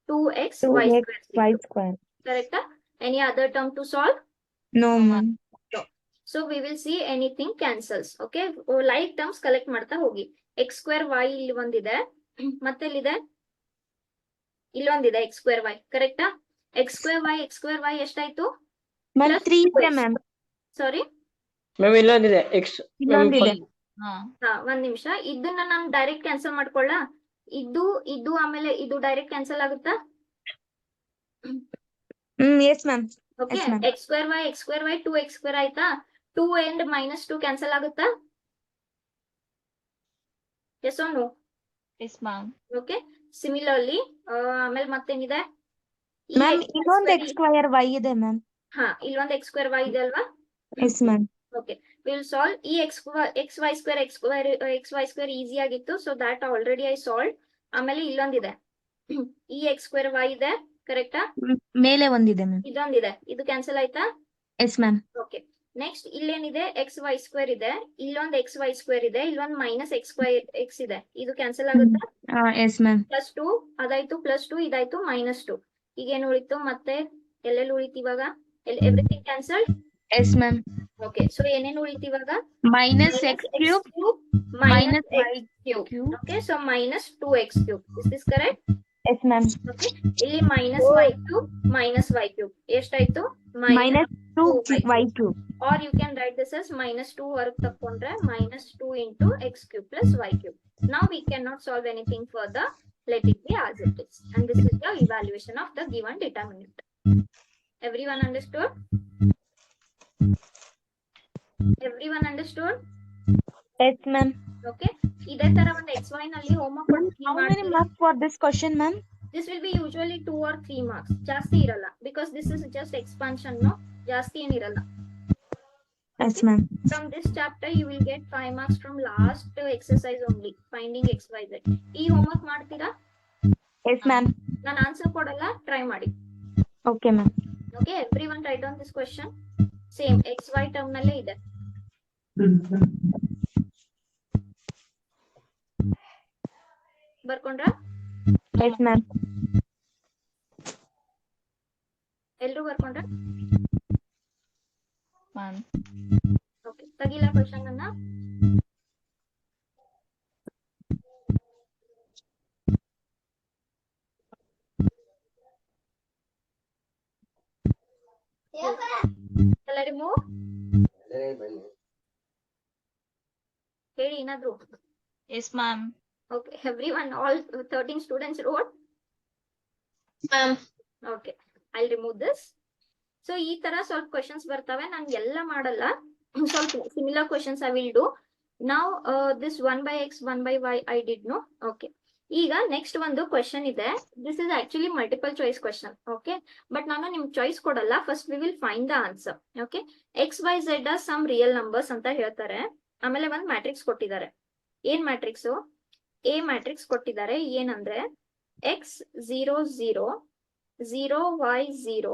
[SPEAKER 1] 2x y
[SPEAKER 3] 2x
[SPEAKER 1] square
[SPEAKER 3] Y
[SPEAKER 1] ಸಿಕ್ತು.
[SPEAKER 3] Square.
[SPEAKER 1] ಕರೆಕ್ಟಾ? Any other term to solve?
[SPEAKER 3] No ma'am.
[SPEAKER 1] So we will see anything cancels. Okay, like terms collect ಮಾಡ್ತಾ ಹೋಗಿ. X square Y ಇಲ್ಲಿ ಒಂದಿದೆ, ಮತ್ತೆ ಇಲ್ಲಿದೆ, ಇಲ್ಲೊಂದಿದೆ ಎಕ್ಸ್ ಸ್ಕ್ವೇರ್ ವೈ. ಕರೆಕ್ಟಾ? ಎಕ್ಸ್ ಸ್ಕ್ವೇರ್ ವೈ ಎಷ್ಟಾಯ್ತು?
[SPEAKER 3] ಮ್ಯಾಮ್
[SPEAKER 1] Plus
[SPEAKER 3] 3 ಇದೆ
[SPEAKER 1] 2x.
[SPEAKER 3] Ma'am.
[SPEAKER 1] Sorry,
[SPEAKER 4] ma'am ಇಲ್ಲೊಂದಿದೆ X.
[SPEAKER 3] ಇನ್ನೊಂದಿದೆ.
[SPEAKER 2] ಹಾ.
[SPEAKER 1] ಒಂದ್ ನಿಮಿಷ, ಇದನ್ನ ನಾನು ಡೈರೆಕ್ಟ್ ಕ್ಯಾನ್ಸಲ್ ಮಾಡ್ಕೊಳ್ಳ. ಇದು ಆಮೇಲೆ ಇದು ಡೈರೆಕ್ಟ್ ಕ್ಯಾನ್ಸಲ್ ಆಗುತ್ತಾ?
[SPEAKER 3] Yes ma'am.
[SPEAKER 1] Okay,
[SPEAKER 3] Yes, ma'am.
[SPEAKER 1] X square Y 2x square ಆಯ್ತಾ? 2 and -2 ಕ್ಯಾನ್ಸಲ್ ಆಗುತ್ತಾ? Yes or no?
[SPEAKER 2] Yes, ma'am.
[SPEAKER 1] Okay, similarly ಆಮೇಲೆ ಮತ್ತೇನಿದೆ?
[SPEAKER 3] ಮ್ಯಾಮ್ ಇನ್ನೊಂದು ಎಕ್ಸ್ ಸ್ಕ್ವೇರ್ ವೈ ಇದೆ ಮ್ಯಾಮ್.
[SPEAKER 1] ಹಾ, ಇಲ್ಲೊಂದು ಎಕ್ಸ್ ಸ್ಕ್ವೇರ್ ವೈ ಇದೆ ಅಲ್ವಾ?
[SPEAKER 3] Yes ma'am.
[SPEAKER 1] Okay, we will solve e x y square easy ಆಗಿತ್ತು. So that already I solved. ಆಮೇಲೆ ಇಲ್ಲೊಂದಿದೆ e x square y ಇದೆ ಕರೆಕ್ಟಾ?
[SPEAKER 3] ಮೇಲೆ ಒಂದಿದೆ ಮ್ಯಾಮ್.
[SPEAKER 1] ಇದೊಂದಿದೆ, ಇದು ಕ್ಯಾನ್ಸಲ್ ಆಯ್ತಾ?
[SPEAKER 3] Yes ma'am.
[SPEAKER 1] ಓಕೆ, ನೆಕ್ಸ್ಟ್ ಇಲ್ಲೇನಿದೆ ಎಕ್ಸ್ ವೈ ಸ್ಕ್ವೇರ್ ಇದೆ, ಇಲ್ಲೊಂದು ಎಕ್ಸ್ ವೈ ಸ್ಕ್ವೇರ್ ಇದೆ, ಇಲ್ಲೊಂದು ಮೈನಸ್ ಎಕ್ಸ್ ಇದೆ, ಇದು ಕ್ಯಾನ್ಸಲ್ ಆಗುತ್ತಾ?
[SPEAKER 3] Yes ma'am.
[SPEAKER 1] +2 ಅದಾಯ್ತು, +2 ಇದಾಯ್ತು, -2 ಈಗ ಏನ್ ಉಳಿತು ಮತ್ತೆ? ಎಲ್ಲೆಲ್ಲಿ ಉಳಿತು ಇವಾಗ? Everything cancel.
[SPEAKER 3] S ma'am.
[SPEAKER 1] Okay, so ಏನೇನು ಉಳಿತು ಇವಾಗ?
[SPEAKER 3] Minus X cube
[SPEAKER 1] minus
[SPEAKER 3] y
[SPEAKER 1] cube.
[SPEAKER 3] cube.
[SPEAKER 1] Okay, so -2x cube. Is this correct?
[SPEAKER 3] S ma'am.
[SPEAKER 1] Okay, ಇಲ್ಲಿ -y ಕ್ಯೂಬ್ ಎಷ್ಟಾಯ್ತು?
[SPEAKER 3] Minus 2y cube.
[SPEAKER 1] or you can write this as -2 ಹೊರಗೆ ತಕೊಂಡ್ರೆ -2 into x cube plus y cube. Now we cannot solve anything further. Let it be as it is. And this is the evaluation of the given determinant. Everyone understood? Everyone understood?
[SPEAKER 3] S ma'am.
[SPEAKER 1] Okay. ಇದೇ ತರ ಒಂದು xy ನಲ್ಲಿ homework
[SPEAKER 3] How many marks for this question, ma'am?
[SPEAKER 1] This will be usually 2 or 3 marks. ಜಾಸ್ತಿ ಇರಲ್ಲ because this is just expansion, no? ಜಾಸ್ತಿ ಏನಿರಲ್ಲ.
[SPEAKER 3] Yes, ma'am.
[SPEAKER 1] From this chapter you will get 5 marks from last exercise only, finding x y z. ಈ homework ಮಾಡ್ತೀರಾ?
[SPEAKER 3] Yes, ma'am.
[SPEAKER 1] ನಾನು answer ಕೊಡಲ್ಲ, try ಮಾಡಿ.
[SPEAKER 3] Okay, ma'am.
[SPEAKER 1] Okay, everyone write down this question. Same x y term ನಲ್ಲೇ ಇದೆ. ಬರ್ಕೊಂಡ್ರಾ?
[SPEAKER 3] Yes, ma'am.
[SPEAKER 1] ಎಲ್ರು ಬರ್ಕೊಂಡ್ರಾ?
[SPEAKER 2] Ma'am.
[SPEAKER 1] Okay, ತೆಗಿಲ್ಲ question ಅನ್ನ. ಎಲ್ಲ ರಿಮೂವ್ ಹೇಳಿ ಏನಾದ್ರು.
[SPEAKER 2] S ma'am.
[SPEAKER 1] Okay, everyone, all 13 students wrote?
[SPEAKER 2] Ma'am.
[SPEAKER 1] Okay, I'll remove this. So, ಈ ತರ ಸ್ವಲ್ಪ questions ಬರ್ತವೆ, ನಾನು ಎಲ್ಲ ಮಾಡಲ್ಲ, ಸ್ವಲ್ಪ similar questions I will do. Now, this 1/x, 1/y I did no. Okay. ಈಗ next ಒಂದು question ಇದೆ. This is actually multiple choice question. Okay. But ನಾನು ನಿಮ್ಗೆ choice ಕೊಡಲ್ಲ. First we will find the answer. Okay. x, y, z are some real numbers ಅಂತ ಹೇಳ್ತಾರೆ. ಆಮೇಲೆ ಒಂದು matrix ಕೊಟ್ಟಿದ್ದಾರೆ. ಏನ್ matrix? A ಮ್ಯಾಟ್ರಿಕ್ಸ್ ಕೊಟ್ಟಿದ್ದಾರೆ. ಏನಂದ್ರೆ x 0 0 0 y 0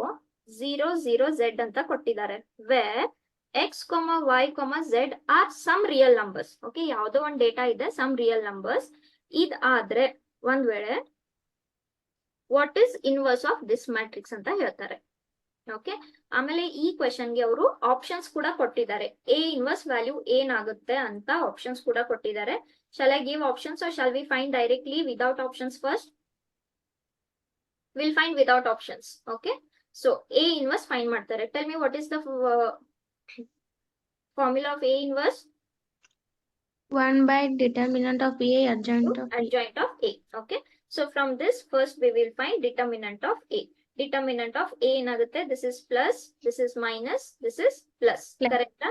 [SPEAKER 1] 0 0 z ಅಂತ ಕೊಟ್ಟಿದ್ದಾರೆ. where x, y, z are some real numbers. Okay, ಯಾವುದೋ ಒಂದು ಡೇಟಾ ಇದೆ, some real numbers. ಇದ್ ಆದ್ರೆ ಒಂದ್ ವೇಳೆ what is inverse of this matrix ಅಂತ ಹೇಳ್ತಾರೆ. ಓಕೆ, ಆಮೇಲೆ ಈ ಕ್ವೆಶನ್ಗೆ ಅವರು ಆಪ್ಷನ್ಸ್ ಕೂಡ ಕೊಟ್ಟಿದ್ದಾರೆ. ಎ ಇನ್ವರ್ಸ್ ವ್ಯಾಲ್ಯೂ ಏನಾಗುತ್ತೆ ಅಂತ ಆಪ್ಷನ್ಸ್ ಕೂಡ ಕೊಟ್ಟಿದ್ದಾರೆ. Shall I give options or shall we find directly without options first? We'll find without options. Okay. So A inverse find ಮಾಡ್ತಾರೆ. Tell me what is the formula of A inverse?
[SPEAKER 3] 1 by determinant of A adjoint of
[SPEAKER 1] Adjoint of A. Okay. So from this first we will find determinant of A. Determinant of A ಏನಾಗುತ್ತೆ? This is plus, this is minus, this is plus. Correct?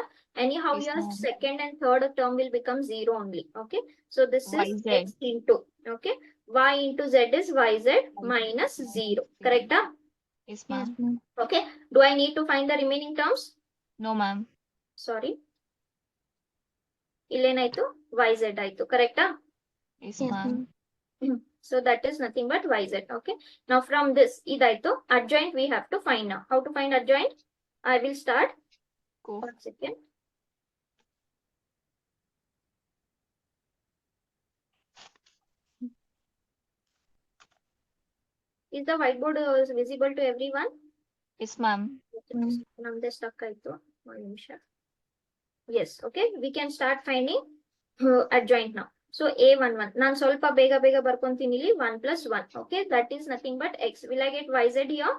[SPEAKER 1] Anyhow,
[SPEAKER 2] Yes,
[SPEAKER 1] your
[SPEAKER 2] ma'am.
[SPEAKER 1] second and third term will become 0 only. Okay. So this is
[SPEAKER 2] YZ.
[SPEAKER 1] x into, okay. Y into Z is YZ minus 0. Correct?
[SPEAKER 2] Yes, ma'am.
[SPEAKER 1] Okay. Do I need to find the remaining terms?
[SPEAKER 2] No, ma'am.
[SPEAKER 1] Sorry. ಇಲ್ಲೇನಾಯ್ತು? YZ ಆಯ್ತು. Correct?
[SPEAKER 2] Yes, ma'am.
[SPEAKER 1] So that is nothing but YZ. Okay. Now from this, idaito, adjoint we have to find now. How to find adjoint? I will start.
[SPEAKER 2] Go.
[SPEAKER 1] 1 second. Is the whiteboard visible to everyone?
[SPEAKER 2] Yes, ma'am.
[SPEAKER 1] ನಮ್ದೇ stuck ಆಯ್ತು. 1 ನಿಮಿಷ. Yes. Okay. We can start finding adjoint now. So A11. ನಾನು ಸ್ವಲ್ಪ ಬೇಗ ಬರ್ಕೊಂತೀನಿ ಇಲ್ಲಿ. 1 plus 1. Okay. That is nothing but x. Will I get YZ here?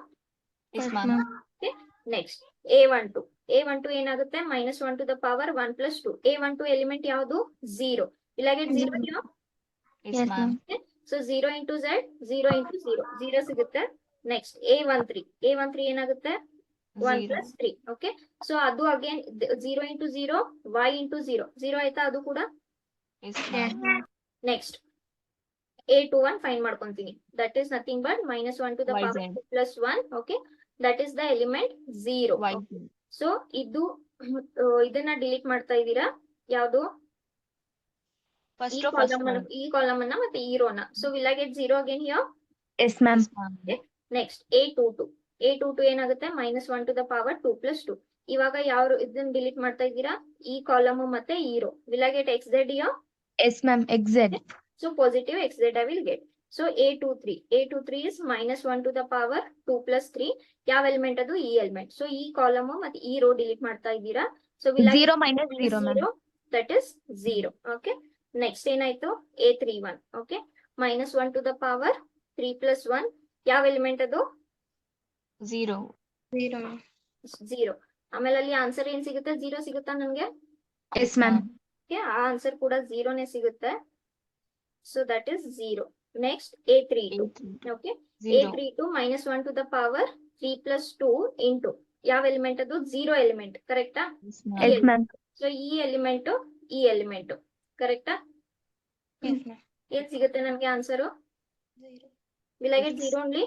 [SPEAKER 2] Yes, ma'am.
[SPEAKER 1] Okay. Next. A12. A12 ಏನಾಗುತ್ತೆ? -1 to the power 1 plus 2. A12 element ಯಾವುದು? 0. Will I get 0 here?
[SPEAKER 2] Yes, ma'am.
[SPEAKER 1] Okay. So 0 into Z, 0 into 0. 0 ಸಿಗುತ್ತೆ. Next. A13. A13 ಏನಾಗುತ್ತೆ? 1
[SPEAKER 2] Zero.
[SPEAKER 1] plus 3. Okay. So ಅದು again 0 into 0, y into 0. 0 ಆಯ್ತಾ ಅದು ಕೂಡ?
[SPEAKER 2] Yes, ma'am.
[SPEAKER 1] Next. A21 find ಮಾಡ್ಕೊಂತೀನಿ. That is nothing but -1 to the power
[SPEAKER 2] YZ.
[SPEAKER 1] 2 plus 1. Okay. That is the element 0.
[SPEAKER 2] YZ.
[SPEAKER 1] So ಇದು ಇದನ್ನ delete ಮಾಡ್ತಾ ಇದ್ದೀರಾ, ಯಾವ್ದು
[SPEAKER 2] First row, first one.
[SPEAKER 1] ಈ ಕಾಲಮ್ ಅನ್ನ ಮತ್ತೆ ಈ ರೋನ. So will I get 0 again here?
[SPEAKER 3] Yes ma'am.
[SPEAKER 2] Yes, ma'am.
[SPEAKER 1] Next A22 ಏನಾಗುತ್ತೆ -1 to the power 2 + 2. ಇವಾಗ ಯಾವ ಇದನ್ನ ಡಿಲೀಟ್ ಮಾಡ್ತಾ ಇದ್ದೀರಾ, ಈ ಕಾಲಮ್ ಮತ್ತೆ ಈ row. Will I get XZ here?
[SPEAKER 3] Yes ma'am. ಎಕ್ಸೆಡ್.
[SPEAKER 1] So positive XZ I will get. So A23 is -1 to the power 2 + 3. ಯಾವ ಎಲಿಮೆಂಟ್ ಅದು? ಈ ಎಲಿಮೆಂಟ್. ಸೊ ಈ ಕಾಲಮ್ ಮತ್ತೆ ಈ ರೋ ಡಿಲೀಟ್ ಮಾಡ್ತಾ ಇದ್ದೀರಾ. So will I
[SPEAKER 3] 0 - 0 ma'am.
[SPEAKER 1] that is 0. Okay. Next ಏನಾಯ್ತು? A31. Okay. -1 to the power 3 + 1. ಯಾವ ಎಲಿಮೆಂಟ್ ಅದು?
[SPEAKER 2] 0.
[SPEAKER 1] 0. ಆಮೇಲೆ ಅಲ್ಲಿ ಆನ್ಸರ್ ಏನ್ ಸಿಗುತ್ತೆ? 0 ಸಿಗುತ್ತಾ ನನ್ಗೆ?
[SPEAKER 3] S ma'am.
[SPEAKER 1] Okay, ಆ ಆನ್ಸರ್ ಕೂಡ 0 ನೇ ಸಿಗುತ್ತೆ. So that is 0. Next A32. Okay.
[SPEAKER 2] 0.
[SPEAKER 1] A32 -1 to the power 3 + 2 into ಯಾವ ಎಲಿಮೆಂಟ್ ಅದು? 0 ಎಲಿಮೆಂಟ್. ಕರೆಕ್ಟಾ?
[SPEAKER 2] Yes, ma'am.
[SPEAKER 3] Yes ma'am.
[SPEAKER 1] So ಈ ಎಲಿಮೆಂಟ್ ಕರೆಕ್ಟಾ? ಏನ್ ಸಿಗುತ್ತೆ ನಮ್ಗೆ answer? Will I get 0 only?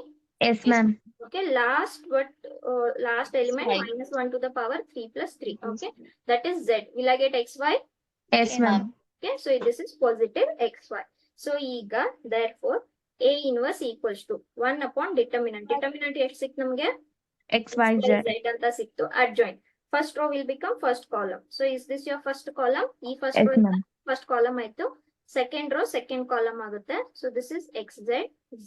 [SPEAKER 3] S ma'am.
[SPEAKER 1] Okay, last element
[SPEAKER 2] Right.
[SPEAKER 1] -1 to the power 3 + 3. Okay, that is Z. Will I get XY?
[SPEAKER 3] S ma'am.
[SPEAKER 1] Okay, so this is positive XY. So ಈಗ therefore A inverse equals to 1 upon determinant. Determinant ಎಷ್ಟು ಸಿಕ್ತು ನಮ್ಗೆ?
[SPEAKER 3] XYZ.
[SPEAKER 1] Z ಅಂತ ಸಿಕ್ತು. Adjoint. First row will become first column. So is this your first column? ಈ first
[SPEAKER 3] yes
[SPEAKER 1] row
[SPEAKER 3] ma'am.
[SPEAKER 1] first column ಆಯ್ತು. Second row second column ಆಗುತ್ತೆ. So this is XZ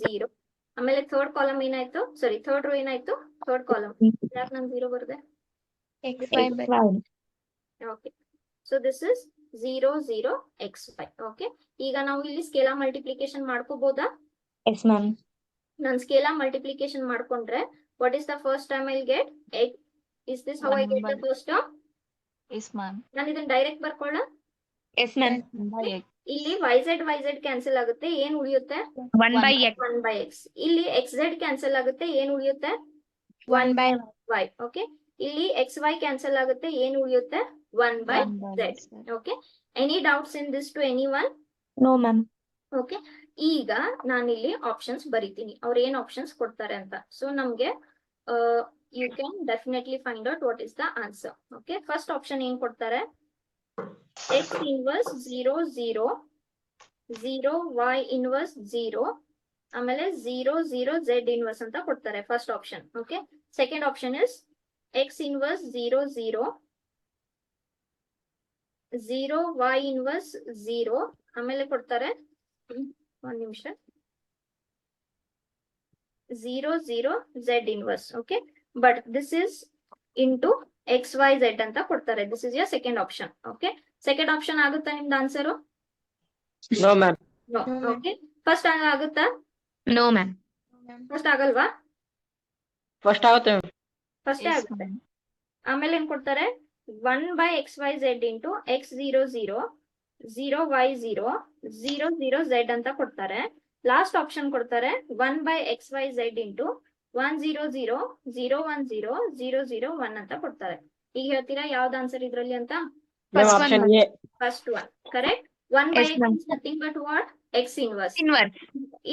[SPEAKER 1] 0. ಆಮೇಲೆ third column ಏನಾಯ್ತು? Sorry, third row ಏನಾಯ್ತು? Third column. ಯಾಕೆ ನಾನು 0 ಬರ್ದೆ?
[SPEAKER 3] XY.
[SPEAKER 1] Okay. So this is 0 0 XY. Okay. ಈಗ ನಾವು ಇಲ್ಲಿ ಸ್ಕೇಲಾರ್ ಮಲ್ಟಿಪ್ಲಿಕೇಶನ್ ಮಾಡ್ಕೋಬಹುದಾ?
[SPEAKER 3] Yes ma'am.
[SPEAKER 1] ನಾನು ಸ್ಕೇಲಾರ್ ಮಲ್ಟಿಪ್ಲಿಕೇಶನ್ ಮಾಡ್ಕೊಂಡ್ರೆ what is the first term I'll get? X. Is this how I get the first term?
[SPEAKER 2] Yes, ma'am.
[SPEAKER 1] ನಾನು ಇದನ್ನ direct ಬರ್ಕೊಳ್ಳ?
[SPEAKER 3] Yes ma'am.
[SPEAKER 2] By X.
[SPEAKER 1] ಇಲ್ಲಿ YZ ಕ್ಯಾನ್ಸಲ್ ಆಗುತ್ತೆ, ಏನ್ ಉಳಿಯುತ್ತೆ?
[SPEAKER 3] 1/x.
[SPEAKER 1] 1/x. ಇಲ್ಲಿ XZ ಕ್ಯಾನ್ಸಲ್ ಆಗುತ್ತೆ, ಏನ್ ಉಳಿಯುತ್ತೆ?
[SPEAKER 3] 1/y.
[SPEAKER 1] Y. ಓಕೆ. ಇಲ್ಲಿ XY ಕ್ಯಾನ್ಸಲ್ ಆಗುತ್ತೆ, ಏನ್ ಉಳಿಯುತ್ತೆ? 1/z. Okay. Any doubts in this to anyone?
[SPEAKER 3] No ma'am.
[SPEAKER 1] Okay. ಈಗ ನಾನಿಲ್ಲಿ ಆಪ್ಷನ್ಸ್ ಬರಿತೀನಿ, ಅವ್ರು ಏನ್ ಆಪ್ಷನ್ಸ್ ಕೊಡ್ತಾರೆ ಅಂತ. ಸೊ ನಮ್ಗೆ you can definitely find out what is the answer. Okay. First option ಏನ್ ಕೊಡ್ತಾರೆ? X inverse 0 0 0 Y inverse 0 ಆಮೇಲೆ 0 0 Z inverse ಅಂತ ಕೊಡ್ತಾರೆ first option. Okay. Second option is X inverse 0 0 0 Y inverse 0 ಆಮೇಲೆ ಕೊಡ್ತಾರೆ ಒಂದ್ ನಿಮಿಷ 0 0 Z inverse. Okay. But this is into XYZ ಅಂತ ಕೊಡ್ತಾರೆ. This is your second option. Okay. Second option ಆಗುತ್ತಾ ನಿಮ್ದು answer?
[SPEAKER 4] No, ma'am.
[SPEAKER 1] No. Okay. First ಆಗುತ್ತಾ?
[SPEAKER 3] No ma'am.
[SPEAKER 1] First ಆಗಲ್ವಾ?
[SPEAKER 4] First ಆಗುತ್ತೆ ma'am.
[SPEAKER 1] ಫಸ್ಟ್
[SPEAKER 2] Yes,
[SPEAKER 1] ಆಗುತ್ತೆ.
[SPEAKER 2] ma'am.
[SPEAKER 1] ಆಮೇಲೆ ಏನ್ ಕೊಡ್ತಾರೆ? 1/XYZ into X0 0 0 Y0 0 0 Z ಅಂತ ಕೊಡ್ತಾರೆ. ಲಾಸ್ಟ್ ಆಪ್ಷನ್ ಕೊಡ್ತಾರೆ 1/XYZ ಇಂಟು 1 0 0 0 1 0 0 0 1 ಅಂತ ಕೊಡ್ತಾರೆ. ಈಗ ಹೇಳ್ತೀರಾ ಯಾವ್ದು ಆನ್ಸರ್ ಇದ್ರಲ್ಲಿ ಅಂತ?
[SPEAKER 4] Ma'am,
[SPEAKER 3] First one,
[SPEAKER 4] option
[SPEAKER 3] ma'am.
[SPEAKER 4] A.
[SPEAKER 1] First one correct. 1/x
[SPEAKER 3] Yes, ma'am.
[SPEAKER 1] is nothing but what? X inverse.
[SPEAKER 3] Inverse.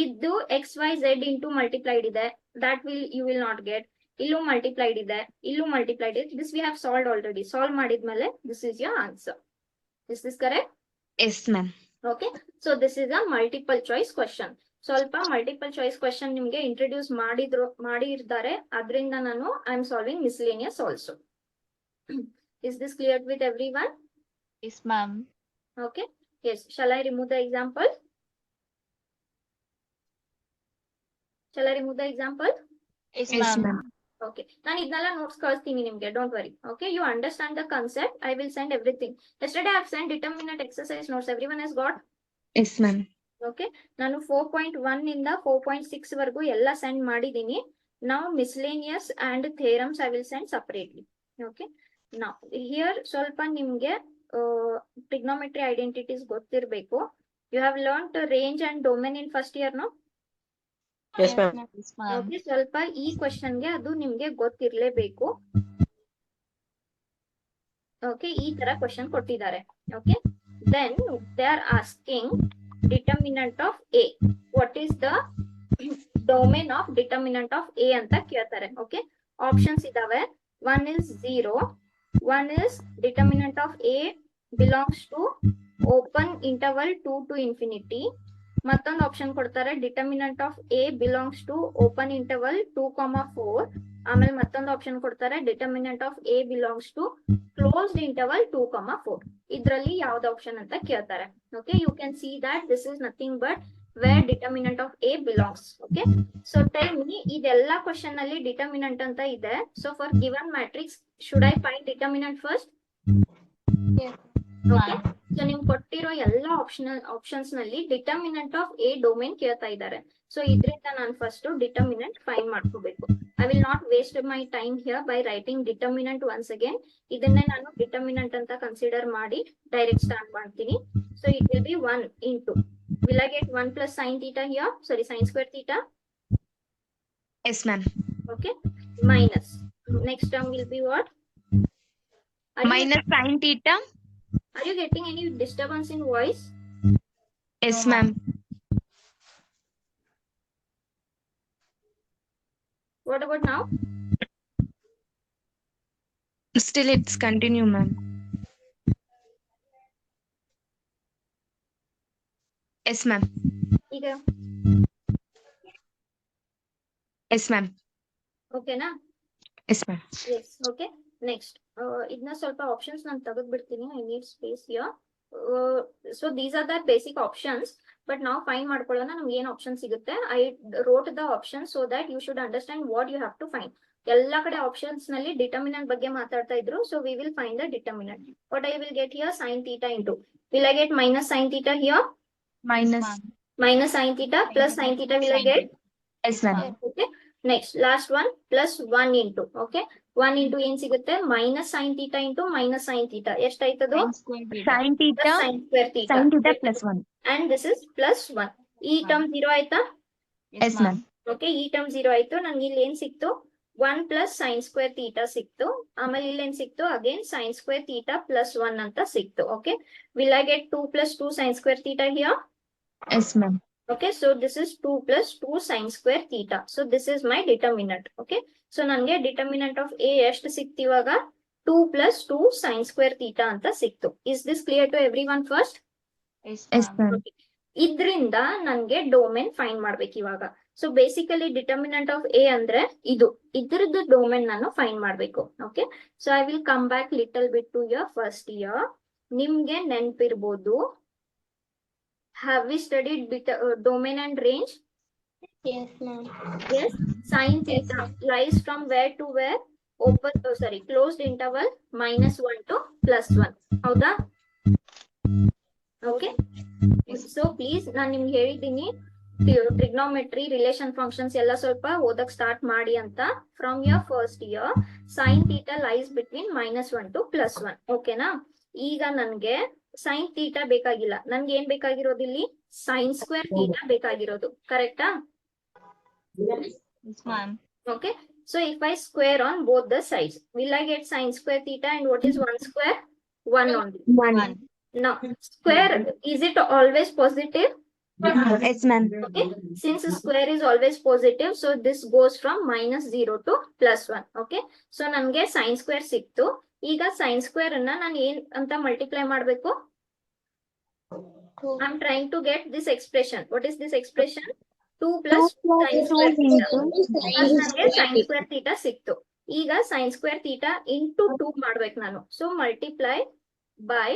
[SPEAKER 1] ಇದು XYZ ಇಂಟು ಮಲ್ಟಿಪ್ಲೈಡ್ ಇದೆ, that will you will not get. ಇಲ್ಲೂ ಮಲ್ಟಿಪ್ಲೈಡ್ ಇದೆ, ಇಲ್ಲೂ ಮಲ್ಟಿಪ್ಲೈಡ್ ಇದೆ. This we have solved already. Solve ಮಾಡಿದ್ಮೇಲೆ this is your answer. Is this correct?
[SPEAKER 3] S ma'am.
[SPEAKER 1] Okay. So this is a multiple choice question. ಸ್ವಲ್ಪ multiple choice question ನಿಮ್ಗೆ introduce ಮಾಡಿರ್ತಾರೆ, ಅದರಿಂದ ನಾನು I am solving miscellaneous also. Is this clear with everyone?
[SPEAKER 2] Yes, ma'am.
[SPEAKER 1] Okay. Yes. Shall I remove the example? Shall I remove the example?
[SPEAKER 2] Yes,
[SPEAKER 3] Yes,
[SPEAKER 2] ma'am.
[SPEAKER 3] ma'am.
[SPEAKER 1] Okay. ನಾನು ಇದನ್ನೆಲ್ಲ notes ಕಳಿಸ್ತೀನಿ ನಿಮ್ಗೆ, don't worry. Okay. You understand the concept. I will send everything. Yesterday I have sent determinant exercise notes. Everyone has got?
[SPEAKER 3] Yes ma'am.
[SPEAKER 1] Okay. ನಾನು 4.1 ಇಂದ 4.6 ವರೆಗೂ ಎಲ್ಲ send ಮಾಡಿದೀನಿ. ನಾವು miscellaneous and theorems I will send separately. Okay. ನಾವು here ಸ್ವಲ್ಪ ನಿಮ್ಗೆ trigonometry identities ಗೊತ್ತಿರಬೇಕು. You have learned range and domain in first year, no?
[SPEAKER 4] Yes, ma'am.
[SPEAKER 2] Yes, ma'am.
[SPEAKER 1] Okay. ಸ್ವಲ್ಪ ಈ ಕ್ವಶನ್ಗೆ ಅದು ನಿಮ್ಗೆ ಗೊತ್ತಿರ್ಲೇಬೇಕು. ಓಕೆ. ಈ ತರ ಕ್ವಶನ್ ಕೊಟ್ಟಿದ್ದಾರೆ. Okay. Then they are asking determinant of A. What is the domain of determinant of A ಅಂತ ಕೇಳ್ತಾರೆ. ಓಕೆ. ಆಪ್ಷನ್ಸ್ ಇದಾವೆ. One is 0, One is determinant of A belongs to open interval 2 to infinity. ಮತ್ತೊಂದು option ಕೊಡ್ತಾರೆ determinant of A belongs to open interval 2,4. ಆಮೇಲೆ ಮತ್ತೊಂದು option ಕೊಡ್ತಾರೆ determinant of A belongs to closed interval 2,4. ಇದ್ರಲ್ಲಿ ಯಾವ್ದು option ಅಂತ ಕೇಳ್ತಾರೆ. Okay, you can see that this is nothing but where determinant of A belongs. Okay, so tell me, ಇದೆಲ್ಲ question ಅಲ್ಲಿ determinant ಅಂತ ಇದೆ. So for given matrix should I find determinant first? Okay, so ನಿಮ್ಗೆ ಕೊಟ್ಟಿರೋ ಎಲ್ಲ options ನಲ್ಲಿ determinant of A domain ಕೇಳ್ತಾ ಇದ್ದಾರೆ. ಸೊ ಇದರಿಂದ ನಾನು ಫಸ್ಟ್ ಡಿಟರ್ಮಿನೆಂಟ್ ಫೈಂಡ್ ಮಾಡ್ಕೋಬೇಕು. I will not waste my time here by writing determinant once again. ಇದನ್ನೇ ನಾನು ಡಿಟರ್ಮಿನೆಂಟ್ ಅಂತ ಕನ್ಸಿಡರ್ ಮಾಡಿ ಡೈರೆಕ್ಟ್ ಸ್ಟಾರ್ಟ್ ಮಾಡ್ತೀನಿ. So it will B 1 into, will I get 1 plus sin theta here? Sorry, sin square theta.
[SPEAKER 3] Yes, ma'am.
[SPEAKER 1] Okay, minus. Next term will be what?
[SPEAKER 3] Minus sin theta.
[SPEAKER 1] Are you getting any disturbance in voice?
[SPEAKER 3] Yes,
[SPEAKER 2] No,
[SPEAKER 3] ma'am.
[SPEAKER 1] What about now?
[SPEAKER 3] Still, it's continue, ma'am. Yes, ma'am.
[SPEAKER 1] ಈಗ
[SPEAKER 3] Yes, ma'am.
[SPEAKER 1] ಓಕೆನಾ?
[SPEAKER 3] Yes, ma'am.
[SPEAKER 1] Yes, okay. Next, ಇದನ್ನ ಸ್ವಲ್ಪ options ನಾನು ತೆಗೆದು ಬಿಡ್ತೀನಿ. I need space here. So these are the basic options. But ನಾವು find ಮಾಡ್ಕೊಳ್ಳೋಣ ನಮ್ಗೆ ಏನ್ ಆಪ್ಷನ್ ಸಿಗುತ್ತೆ. I wrote the option so that you should understand what you have to find. ಎಲ್ಲಾ ಕಡೆ ಆಪ್ಷನ್ಸ್ ನಲ್ಲಿ ಡಿಟರ್ಮಿನೆಂಟ್ ಬಗ್ಗೆ ಮಾತಾಡ್ತಾ ಇದ್ರು. So we will find the determinant. What I will get here? sin theta into, will I get minus sin theta here?
[SPEAKER 3] Minus.
[SPEAKER 1] Minus sin theta plus sin theta will I get?
[SPEAKER 3] Yes, ma'am.
[SPEAKER 1] Okay. Next, last one plus 1 into. Okay, 1 into ಏನ್ ಸಿಗುತ್ತೆ? minus sin theta into minus sin theta. ಎಷ್ಟಾಯ್ತದು?
[SPEAKER 2] Sin square theta.
[SPEAKER 3] Sin theta.
[SPEAKER 1] Plus sin square theta.
[SPEAKER 3] Sin theta plus 1.
[SPEAKER 1] And this is plus 1. ಈ term 0 ಆಯ್ತಾ?
[SPEAKER 3] Yes, ma'am.
[SPEAKER 1] Okay, ಈ term 0 ಆಯ್ತು. ನನ್ಗೆ ಇಲ್ಲಿ ಏನ್ ಸಿಕ್ತು? 1 plus sin square theta ಸಿಕ್ತು. ಆಮೇಲೆ ಇಲ್ಲಿ ಏನ್ ಸಿಕ್ತು? Again sin square theta plus 1 ಅಂತ ಸಿಕ್ತು. Okay, will I get 2 plus 2 sin square theta here?
[SPEAKER 3] Yes, ma'am.
[SPEAKER 1] Okay, so this is 2 plus 2 sin square theta. So this is my determinant. Okay, so nange determinant of A ಎಷ್ಟು ಸಿಕ್ತು ಇವಾಗ? 2 plus 2 sin square theta ಅಂತ ಸಿಕ್ತು. Is this clear to everyone first?
[SPEAKER 2] Yes,
[SPEAKER 3] Yes,
[SPEAKER 2] ma'am.
[SPEAKER 3] ma'am.
[SPEAKER 1] Okay. ಇದ್ರಿಂದ ನಂಗೆ domain find ಮಾಡ್ಬೇಕು ಇವಾಗ. So basically determinant of A ಅಂದ್ರೆ ಇದು, ಇದ್ರದ್ದು ಡೊಮೇನ್ ನಾನು ಫೈಂಡ್ ಮಾಡ್ಬೇಕು. Okay, so I will come back little bit to your first year. ನಿಮ್ಗೆ ನೆನ್ಪಿರ್ಬೋದು, have we studied domain and range?
[SPEAKER 5] Yes, ma'am.
[SPEAKER 1] Yes, sin theta lies from where to where? Open, closed interval -1 to +1. ಹೌದಾ? Okay, so please ನಾನು ನಿಮ್ಗೆ ಹೇಳಿದ್ದೀನಿ trigonometry, relation functions ಎಲ್ಲ ಸ್ವಲ್ಪ ಓದಕ್ start ಮಾಡಿ ಅಂತ. From your first year sin theta lies between -1 to +1. ಓಕೆನಾ? ಈಗ ನನ್ಗೆ sin theta ಬೇಕಾಗಿಲ್ಲ. ನನ್ಗೆ ಏನ್ ಬೇಕಾಗಿರೋದು ಇಲ್ಲಿ? sin square theta ಬೇಕಾಗಿರೋದು. ಕರೆಕ್ಟಾ?
[SPEAKER 2] Yes, ma'am.
[SPEAKER 1] Okay, so if I square on both the sides, will I get sin square theta? And what is 1 square? 1 only.
[SPEAKER 3] 1.
[SPEAKER 1] Now, square, is it always positive?
[SPEAKER 3] Yes, ma'am.
[SPEAKER 1] Okay, since square is always positive, so this goes from -0 to +1. Okay, so ನನ್ಗೆ sin square ಸಿಕ್ತು. ಈಗ sin square ಅನ್ನ ನಾನು ಏನ್ ಅಂತ multiply ಮಾಡ್ಬೇಕು? I'm trying to get this expression. What is this expression? 2 plus sin square theta. ನನಗೆ sin square theta ಸಿಕ್ತು. ಈಗ sin square theta into 2 ಮಾಡ್ಬೇಕು ನಾನು. So multiply by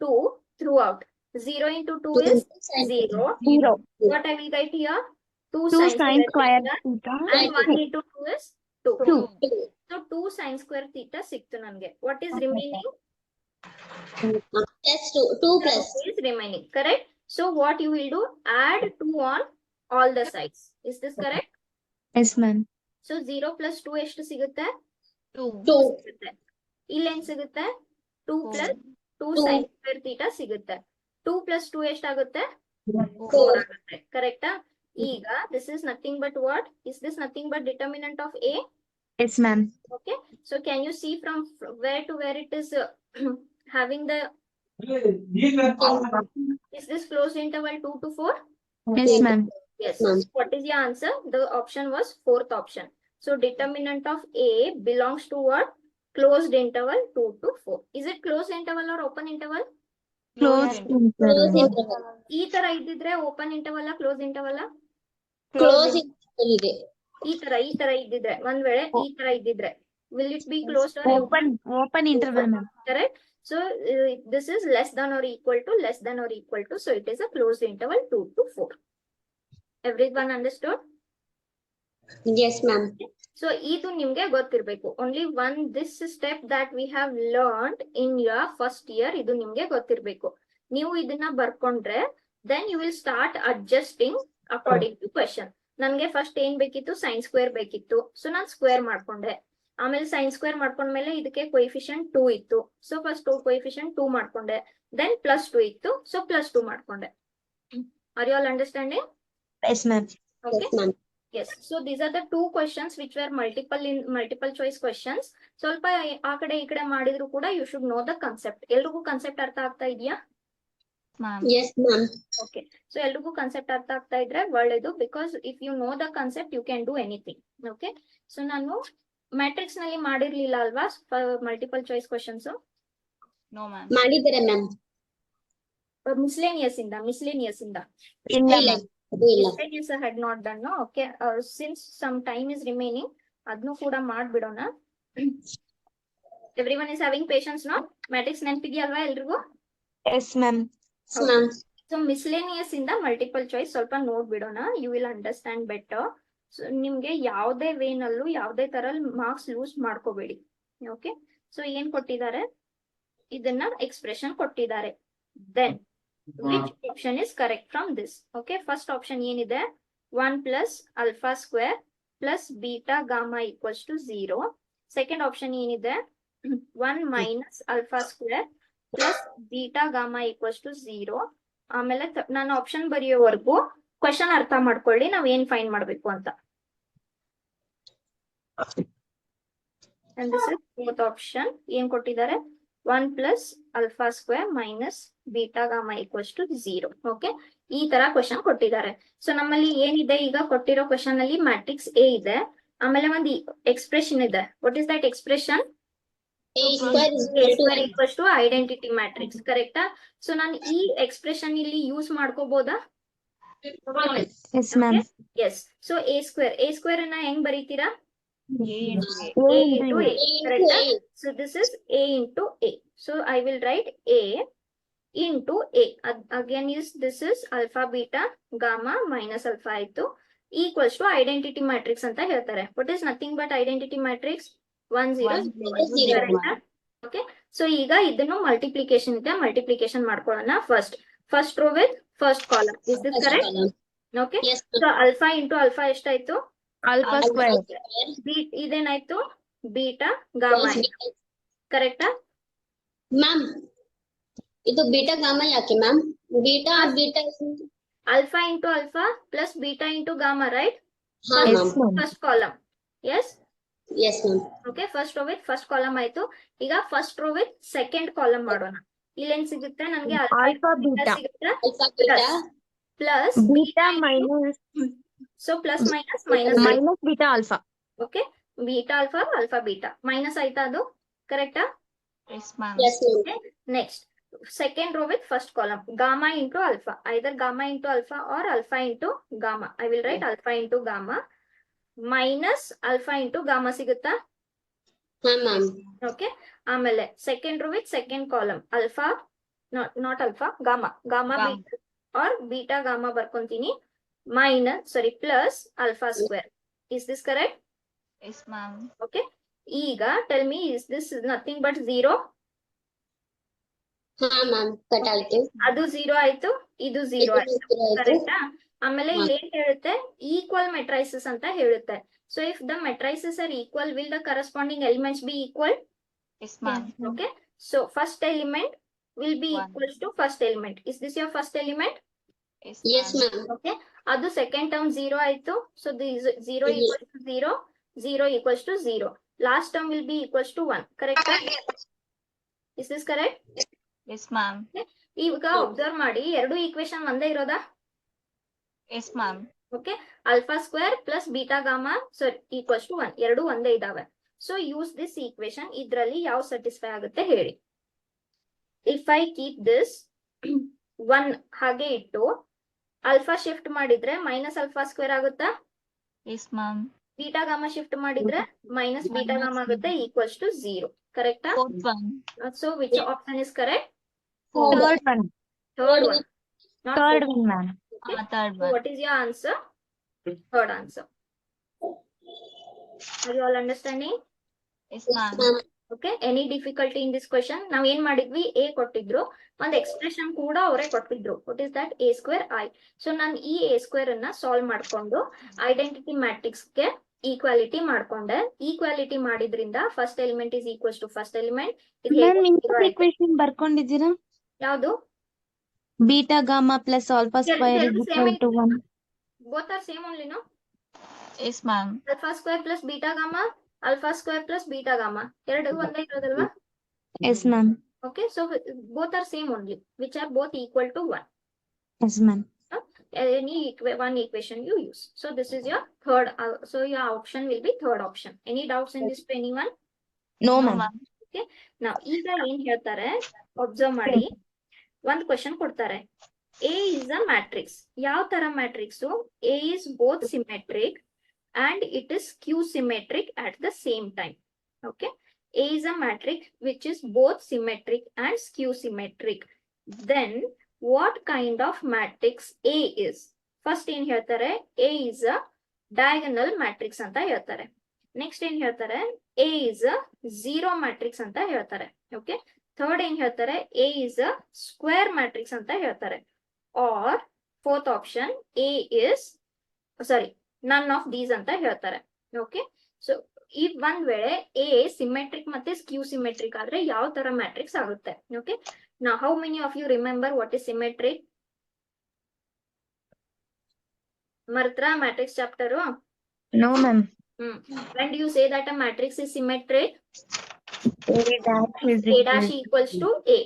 [SPEAKER 1] 2 throughout. 0 into 2 is 0.
[SPEAKER 3] 0.
[SPEAKER 1] What I will get here? 2
[SPEAKER 3] 2
[SPEAKER 1] sin
[SPEAKER 3] sin
[SPEAKER 1] square
[SPEAKER 3] square
[SPEAKER 1] theta.
[SPEAKER 3] theta.
[SPEAKER 1] And 1 into 2 is 2.
[SPEAKER 3] 2.
[SPEAKER 1] So 2 sin square theta ಸಿಕ್ತು ನನಗೆ. What is remaining?
[SPEAKER 5] Plus 2 plus.
[SPEAKER 1] Is remaining. Correct? So what you will do? Add 2 on all the sides. Is this correct?
[SPEAKER 3] Yes, ma'am.
[SPEAKER 1] So 0 plus 2 ಎಷ್ಟು ಸಿಗುತ್ತೆ?
[SPEAKER 2] 2.
[SPEAKER 5] 2.
[SPEAKER 1] ಸಿಗುತ್ತೆ. ಇಲ್ಲೇನ್ ಸಿಗುತ್ತೆ? 2 plus 2
[SPEAKER 5] Two.
[SPEAKER 1] sin square theta ಸಿಗುತ್ತೆ. 2 plus 2 ಎಷ್ಟಾಗುತ್ತೆ? 4
[SPEAKER 5] 4.
[SPEAKER 1] ಆಗುತ್ತೆ. ಕರೆಕ್ಟಾ? ಈಗ this is nothing but what? Is this nothing but determinant of A?
[SPEAKER 3] Yes, ma'am.
[SPEAKER 1] Okay. So can you see from where to where it is having the, is this closed interval 2 to 4?
[SPEAKER 3] Yes, ma'am.
[SPEAKER 1] Yes.
[SPEAKER 5] Ma'am.
[SPEAKER 1] What is your answer? The option was fourth option. So determinant of A belongs to what? closed interval 2 to 4. Is it closed interval or open interval?
[SPEAKER 3] Close
[SPEAKER 5] Close interval.
[SPEAKER 1] ಈ ತರ ಇದ್ದಿದ್ರೆ open interval close interval
[SPEAKER 5] Close interval ಇದೆ.
[SPEAKER 1] ಈ ತರ ಇದ್ದಿದ್ರೆ ಒಂದ್ ವೇಳೆ ಈ ತರ ಇದ್ದಿದ್ರೆ will it be closed or
[SPEAKER 3] open interval ma'am.
[SPEAKER 1] correct? So this is less than or equal to, so it is a closed interval 2 to 4. Everyone understood?
[SPEAKER 5] Yes, ma'am.
[SPEAKER 1] So ಇದು ನಿಮ್ಗೆ ಗೊತ್ತಿರ್ಬೇಕು. Only one this step that we have learned in your first year, ಇದು ನಿಮ್ಗೆ ಗೊತ್ತಿರ್ಬೇಕು. ನೀವು ಇದನ್ನ ಬರ್ಕೊಂಡ್ರೆ then you will start adjusting according to question. ನನ್ಗೆ first ಏನ್ ಬೇಕಿತ್ತು, ಸೈನ್ ಸ್ಕ್ವೇರ್ ಬೇಕಿತ್ತು, ಸೊ ನಾನ್ ಸ್ಕ್ವೇರ್ ಮಾಡ್ಕೊಂಡೆ. ಆಮೇಲೆ ಸೈನ್ ಸ್ಕ್ವೇರ್ ಮಾಡ್ಕೊಂಡ್ಮೇಲೆ ಇದಕ್ಕೆ ಕೊಯಿಫಿಷಿಯಂಟ್ 2 ಇತ್ತು, ಸೊ ಫಸ್ಟ್ ಕೊಯಿಫಿಷಿಯಂಟ್ 2 ಮಾಡ್ಕೊಂಡೆ. ದೆನ್ +2 ಇತ್ತು, ಸೊ +2 ಮಾಡ್ಕೊಂಡೆ. Are you all understanding?
[SPEAKER 3] Yes ma'am.
[SPEAKER 1] Okay.
[SPEAKER 5] Yes, ma'am.
[SPEAKER 1] Yes. So these are the two questions which were multiple choice questions. ಸ್ವಲ್ಪ ಆ ಕಡೆ ಈ ಕಡೆ ಮಾಡಿದ್ರು ಕೂಡ you should know the concept. ಎಲ್ರಿಗೂ ಕಾನ್ಸೆಪ್ಟ್ ಅರ್ಥ ಆಗ್ತಾ ಇದೆಯಾ?
[SPEAKER 2] Ma'am.
[SPEAKER 5] Yes, ma'am.
[SPEAKER 1] Okay. So ಎಲ್ರಿಗೂ ಕಾನ್ಸೆಪ್ಟ್ ಅರ್ಥ ಆಗ್ತಾ ಇದ್ರೆ ಒಳ್ಳೇದು, because if you know the concept you can do anything. Okay. So ನಾನು ಮ್ಯಾಟ್ರಿಕ್ಸ್ ನಲ್ಲಿ ಮಾಡಿರ್ಲಿಲ್ಲ ಅಲ್ವಾ multiple choice questions?
[SPEAKER 2] No, ma'am.
[SPEAKER 5] ಮಾಡಿದ್ದಾರೆ ಮ್ಯಾಮ್.
[SPEAKER 1] ಮಿಸ್ಲೇನಿಯಸ್ ಇಂದ
[SPEAKER 5] ಇಲ್ಲ ಅದು ಇಲ್ಲ.
[SPEAKER 1] Miscellaneous I had not done, no? Okay. Since some time is remaining, adnu kuda ಮಾಡ್ಬಿಡೋಣ. Everyone is having patience, no? Matrix ನೆನಪಿದೆಯಾ ಅಲ್ವಾ ಎಲ್ರಿಗೂ?
[SPEAKER 3] S ma'am.
[SPEAKER 5] Yes, ma'am.
[SPEAKER 1] So miscellaneous ಇಂದ multiple choice ಸ್ವಲ್ಪ ನೋಡ್ಬಿಡೋಣ. You will understand better. So ನಿಮ್ಗೆ ಯಾವುದೇ ವೇನಲ್ಲೂ ಯಾವುದೇ ತರ marks loose ಮಾಡ್ಕೋಬೇಡಿ. ಓಕೆ. ಸೊ ಏನ್ ಕೊಟ್ಟಿದ್ದಾರೆ, ಇದನ್ನ ಎಕ್ಸ್ಪ್ರೆಷನ್ ಕೊಟ್ಟಿದ್ದಾರೆ. Then which option is correct from this? Okay, first option ಏನಿದೆ, 1 plus alpha square plus beta gamma equals to 0. Second option ಏನಿದೆ, 1 minus alpha square plus beta gamma equals to 0. ಆಮೇಲೆ ನಾನು option ಬರೆಯೋವರೆಗೂ question ಅರ್ಥ ಮಾಡ್ಕೊಳ್ಳಿ ನಾವ್ ಏನ್ find ಮಾಡ್ಬೇಕು ಅಂತ. And this is fourth option. ಏನ್ ಕೊಟ್ಟಿದ್ದಾರೆ, 1 plus alpha square minus beta gamma equals to 0. Okay, ಈ ತರ ಕ್ವಶನ್ ಕೊಟ್ಟಿದ್ದಾರೆ. ಸೊ ನಮ್ಮಲ್ಲಿ ಏನಿದೆ ಈಗ ಕೊಟ್ಟಿರೋ ಕ್ವಶನ್ ಅಲ್ಲಿ ಮ್ಯಾಟ್ರಿಕ್ಸ್ ಎ ಇದೆ, ಆಮೇಲೆ ಒಂದು ಎಕ್ಸ್ಪ್ರೆಷನ್ ಇದೆ. What is that expression?
[SPEAKER 5] A square is
[SPEAKER 1] A
[SPEAKER 5] equal
[SPEAKER 1] square
[SPEAKER 5] to
[SPEAKER 1] equals to identity matrix, ಕರೆಕ್ಟಾ? ಸೊ ನಾನು ಈ ಎಕ್ಸ್ಪ್ರೆಷನ್ ಇಲ್ಲಿ ಯೂಸ್ ಮಾಡ್ಕೋಬಹುದಾ?
[SPEAKER 3] Yes ma'am.
[SPEAKER 1] Yes. So A square ಅನ್ನ ಹೆಂಗ್ ಬರೀತೀರಾ?
[SPEAKER 2] A into A.
[SPEAKER 1] A into A,
[SPEAKER 5] A into
[SPEAKER 1] correct?
[SPEAKER 5] A.
[SPEAKER 1] So this is A into A. So I will write A into A. Again this is alpha beta gamma minus alpha ಆಯ್ತು, equals to identity matrix ಅಂತ ಹೇಳ್ತಾರೆ. What is nothing but identity matrix? 1 0
[SPEAKER 5] 0.
[SPEAKER 1] correct? Okay. So ಈಗ ಇದನ್ನು multiplication ಇದೆ, multiplication ಮಾಡ್ಕೊಳ್ಳೋಣ. First row with first column. Is this
[SPEAKER 5] First
[SPEAKER 1] correct?
[SPEAKER 5] column.
[SPEAKER 1] Okay.
[SPEAKER 5] Yes,
[SPEAKER 1] So
[SPEAKER 5] ma'am.
[SPEAKER 1] alpha into alpha ಎಷ್ಟಾಯ್ತು?
[SPEAKER 3] Alpha square.
[SPEAKER 1] ಇದೇನಾಯ್ತು? Beta gamma
[SPEAKER 5] Plus
[SPEAKER 1] ಆಯ್ತು, ಕರೆಕ್ಟಾ?
[SPEAKER 5] Ma'am ಇದು beta gamma ಯಾಕೆ ma'am? Beta
[SPEAKER 1] Alpha into alpha plus beta into gamma, right?
[SPEAKER 5] ಹಾ
[SPEAKER 3] yes
[SPEAKER 5] ma'am.
[SPEAKER 3] Ma'am.
[SPEAKER 1] First column. Yes.
[SPEAKER 5] Yes, ma'am.
[SPEAKER 1] Okay. First row with first column ಆಯ್ತು. ಈಗ first row with second column ಮಾಡೋಣ. ಇಲ್ಲೇನ್ ಸಿಗುತ್ತೆ ನನ್ಗೆ?
[SPEAKER 3] Alpha beta
[SPEAKER 1] ಸಿಗುತ್ತೆ
[SPEAKER 5] Alpha beta
[SPEAKER 1] plus
[SPEAKER 3] beta minus
[SPEAKER 1] so plus minus
[SPEAKER 3] minus beta alpha.
[SPEAKER 1] Okay, beta alpha alpha beta minus ಆಯ್ತಾ? ಅದು ಕರೆಕ್ಟಾ?
[SPEAKER 2] Yes, ma'am.
[SPEAKER 5] Yes, ma'am.
[SPEAKER 1] Next second row with first column, gamma into alpha, either gamma into alpha or alpha into gamma. I will write alpha into gamma minus alpha into gamma ಸಿಗುತ್ತಾ?
[SPEAKER 5] ಹಾ ma'am.
[SPEAKER 1] Okay. ಆಮೇಲೆ second row with second column, alpha not alpha gamma
[SPEAKER 2] Gamma.
[SPEAKER 1] beta or beta gamma ಬರ್ಕೊಂತೀನಿ, plus alpha square. Is this correct?
[SPEAKER 2] Yes, ma'am.
[SPEAKER 1] Okay. ಈಗ tell me, is this nothing but 0?
[SPEAKER 5] ಹಾ ma'am, cut ಆಯ್ತು.
[SPEAKER 1] ಅದು 0 ಆಯ್ತು, ಇದು 0 ಆಯ್ತು, ಕರೆಕ್ಟಾ? ಆಮೇಲೆ ಇಲ್ಲಿ ಏನ್ ಹೇಳುತ್ತೆ, ಈಕ್ವಲ್ ಮೆಟ್ರೈಸಸ್ ಅಂತ ಹೇಳುತ್ತೆ. So if the matrices are equal, will the corresponding elements be equal?
[SPEAKER 2] Yes, ma'am.
[SPEAKER 1] Okay. So first element will be
[SPEAKER 2] One.
[SPEAKER 1] equals to first element. Is this your first element?
[SPEAKER 2] Yes,
[SPEAKER 5] Yes,
[SPEAKER 2] ma'am.
[SPEAKER 5] ma'am.
[SPEAKER 1] Okay. ಅದು second term 0 ಆಯ್ತು. So the 0 equals to 0, 0 equals to 0. Last term will be equals to 1. Correct? Is this correct?
[SPEAKER 2] Yes, ma'am.
[SPEAKER 1] ಈಗ observe ಮಾಡಿ, ಎರಡು equation ಒಂದೇ ಇರೋದಾ?
[SPEAKER 2] Yes, ma'am.
[SPEAKER 1] Okay, alpha square plus beta gamma equals to 1, ಎರಡು ಒಂದೇ ಇದಾವೆ. So use this equation. ಇದ್ರಲ್ಲಿ ಯಾವ ಸ್ಯಾಟಿಸ್ಫೈ ಆಗುತ್ತೆ ಹೇಳಿ. ಇಫ್ ಐ ಕೀಪ್ ದಿಸ್ 1 ಹಾಗೆ ಇಟ್ಟು ಆಲ್ಫಾ ಶಿಫ್ಟ್ ಮಾಡಿದ್ರೆ ಮೈನಸ್ ಆಲ್ಫಾ ಸ್ಕ್ವೇರ್ ಆಗುತ್ತಾ?
[SPEAKER 2] Yes, ma'am.
[SPEAKER 1] Beta gamma shift ಮಾಡಿದ್ರೆ ಮೈನಸ್ ಬೀಟಾ ಗಾಮಾ ಆಗುತ್ತೆ, ಈಕ್ವಲ್ಸ್ ಟು 0. ಕರೆಕ್ಟಾ?
[SPEAKER 2] Fourth one.
[SPEAKER 1] So which option is correct?
[SPEAKER 2] Fourth.
[SPEAKER 3] Third one.
[SPEAKER 1] Third one. Not
[SPEAKER 3] Third
[SPEAKER 1] fourth.
[SPEAKER 3] one, ma'am.
[SPEAKER 1] Okay.
[SPEAKER 2] Third
[SPEAKER 1] So
[SPEAKER 2] one.
[SPEAKER 1] what is your answer? Third answer. Are you all understanding?
[SPEAKER 2] Yes, ma'am.
[SPEAKER 1] Okay. Any difficulty in this question? ನಾವ್ ಏನ್ ಮಾಡಿದ್ವಿ, a ಕೊಟ್ಟಿದ್ರು, ಒಂದ್ expression ಕೂಡ ಅವರೇ ಕೊಟ್ಟಿದ್ರು. What is that? a square I. So ನಾನು ಈ a square ಅನ್ನ ಸಾಲ್ವ್ ಮಾಡ್ಕೊಂಡು ಐಡೆಂಟಿಟಿ ಮ್ಯಾಟ್ರಿಕ್ಸ್ ಗೆ ಈಕ್ವಾಲಿಟಿ ಮಾಡ್ಕೊಂಡೆ. ಈಕ್ವಾಲಿಟಿ ಮಾಡಿದ್ರಿಂದ first element is equals to first element.
[SPEAKER 3] Ma'am ಇನ್ನೊಂದು equation ಬರ್ಕೊಂಡಿದ್ದೀರಾ?
[SPEAKER 1] ಯಾವುದು?
[SPEAKER 3] Beta gamma plus alpha square
[SPEAKER 1] ಎರಡು
[SPEAKER 3] is
[SPEAKER 1] same
[SPEAKER 3] equal to 1.
[SPEAKER 1] both are same only, no?
[SPEAKER 2] Yes, ma'am.
[SPEAKER 1] Alpha square plus beta gamma, alpha square plus beta gamma. ಎರಡು ಒಂದೇ ಇರೋದಲ್ವಾ?
[SPEAKER 3] Yes, ma'am.
[SPEAKER 1] Okay, so both are same only, which are both equal to 1.
[SPEAKER 3] Yes, ma'am.
[SPEAKER 1] Any one equation you use. So this is your third. So your option will be third option. Any doubts in this to anyone?
[SPEAKER 3] No,
[SPEAKER 2] No,
[SPEAKER 3] ma'am.
[SPEAKER 2] ma'am.
[SPEAKER 1] Now ಈಗ ಏನ್ ಹೇಳ್ತಾರೆ observe ಮಾಡಿ. ಒಂದ್ question ಕೊಡ್ತಾರೆ. A is a matrix. ಯಾವ ತರ matrix? A is both symmetric and it is skew symmetric at the same time. Okay. A is a matrix which is both symmetric and skew symmetric. Then what kind of matrix A is? First ಏನ್ ಹೇಳ್ತಾರೆ? A is a diagonal matrix ಅಂತ ಹೇಳ್ತಾರೆ. Next ಏನ್ ಹೇಳ್ತಾರೆ? A is a zero matrix ಅಂತ ಹೇಳ್ತಾರೆ. Okay. Third ಏನ್ ಹೇಳ್ತಾರೆ? A is a square matrix ಅಂತ ಹೇಳ್ತಾರೆ. Or fourth option, A is none of these ಅಂತ ಹೇಳ್ತಾರೆ. Okay. So if ಒಂದ್ ವೇಳೆ A symmetric ಮತ್ತೆ skew symmetric ಆದ್ರೆ ಯಾವ ತರ ಮ್ಯಾಟ್ರಿಕ್ಸ್ ಆಗುತ್ತೆ? Okay. Now how many of you remember what is symmetric? ಮರ್ತ್ರಾ matrix chapter?
[SPEAKER 3] No, ma'am.
[SPEAKER 1] When do you say that a matrix is symmetric?
[SPEAKER 3] A dash is
[SPEAKER 1] A dash equals to A.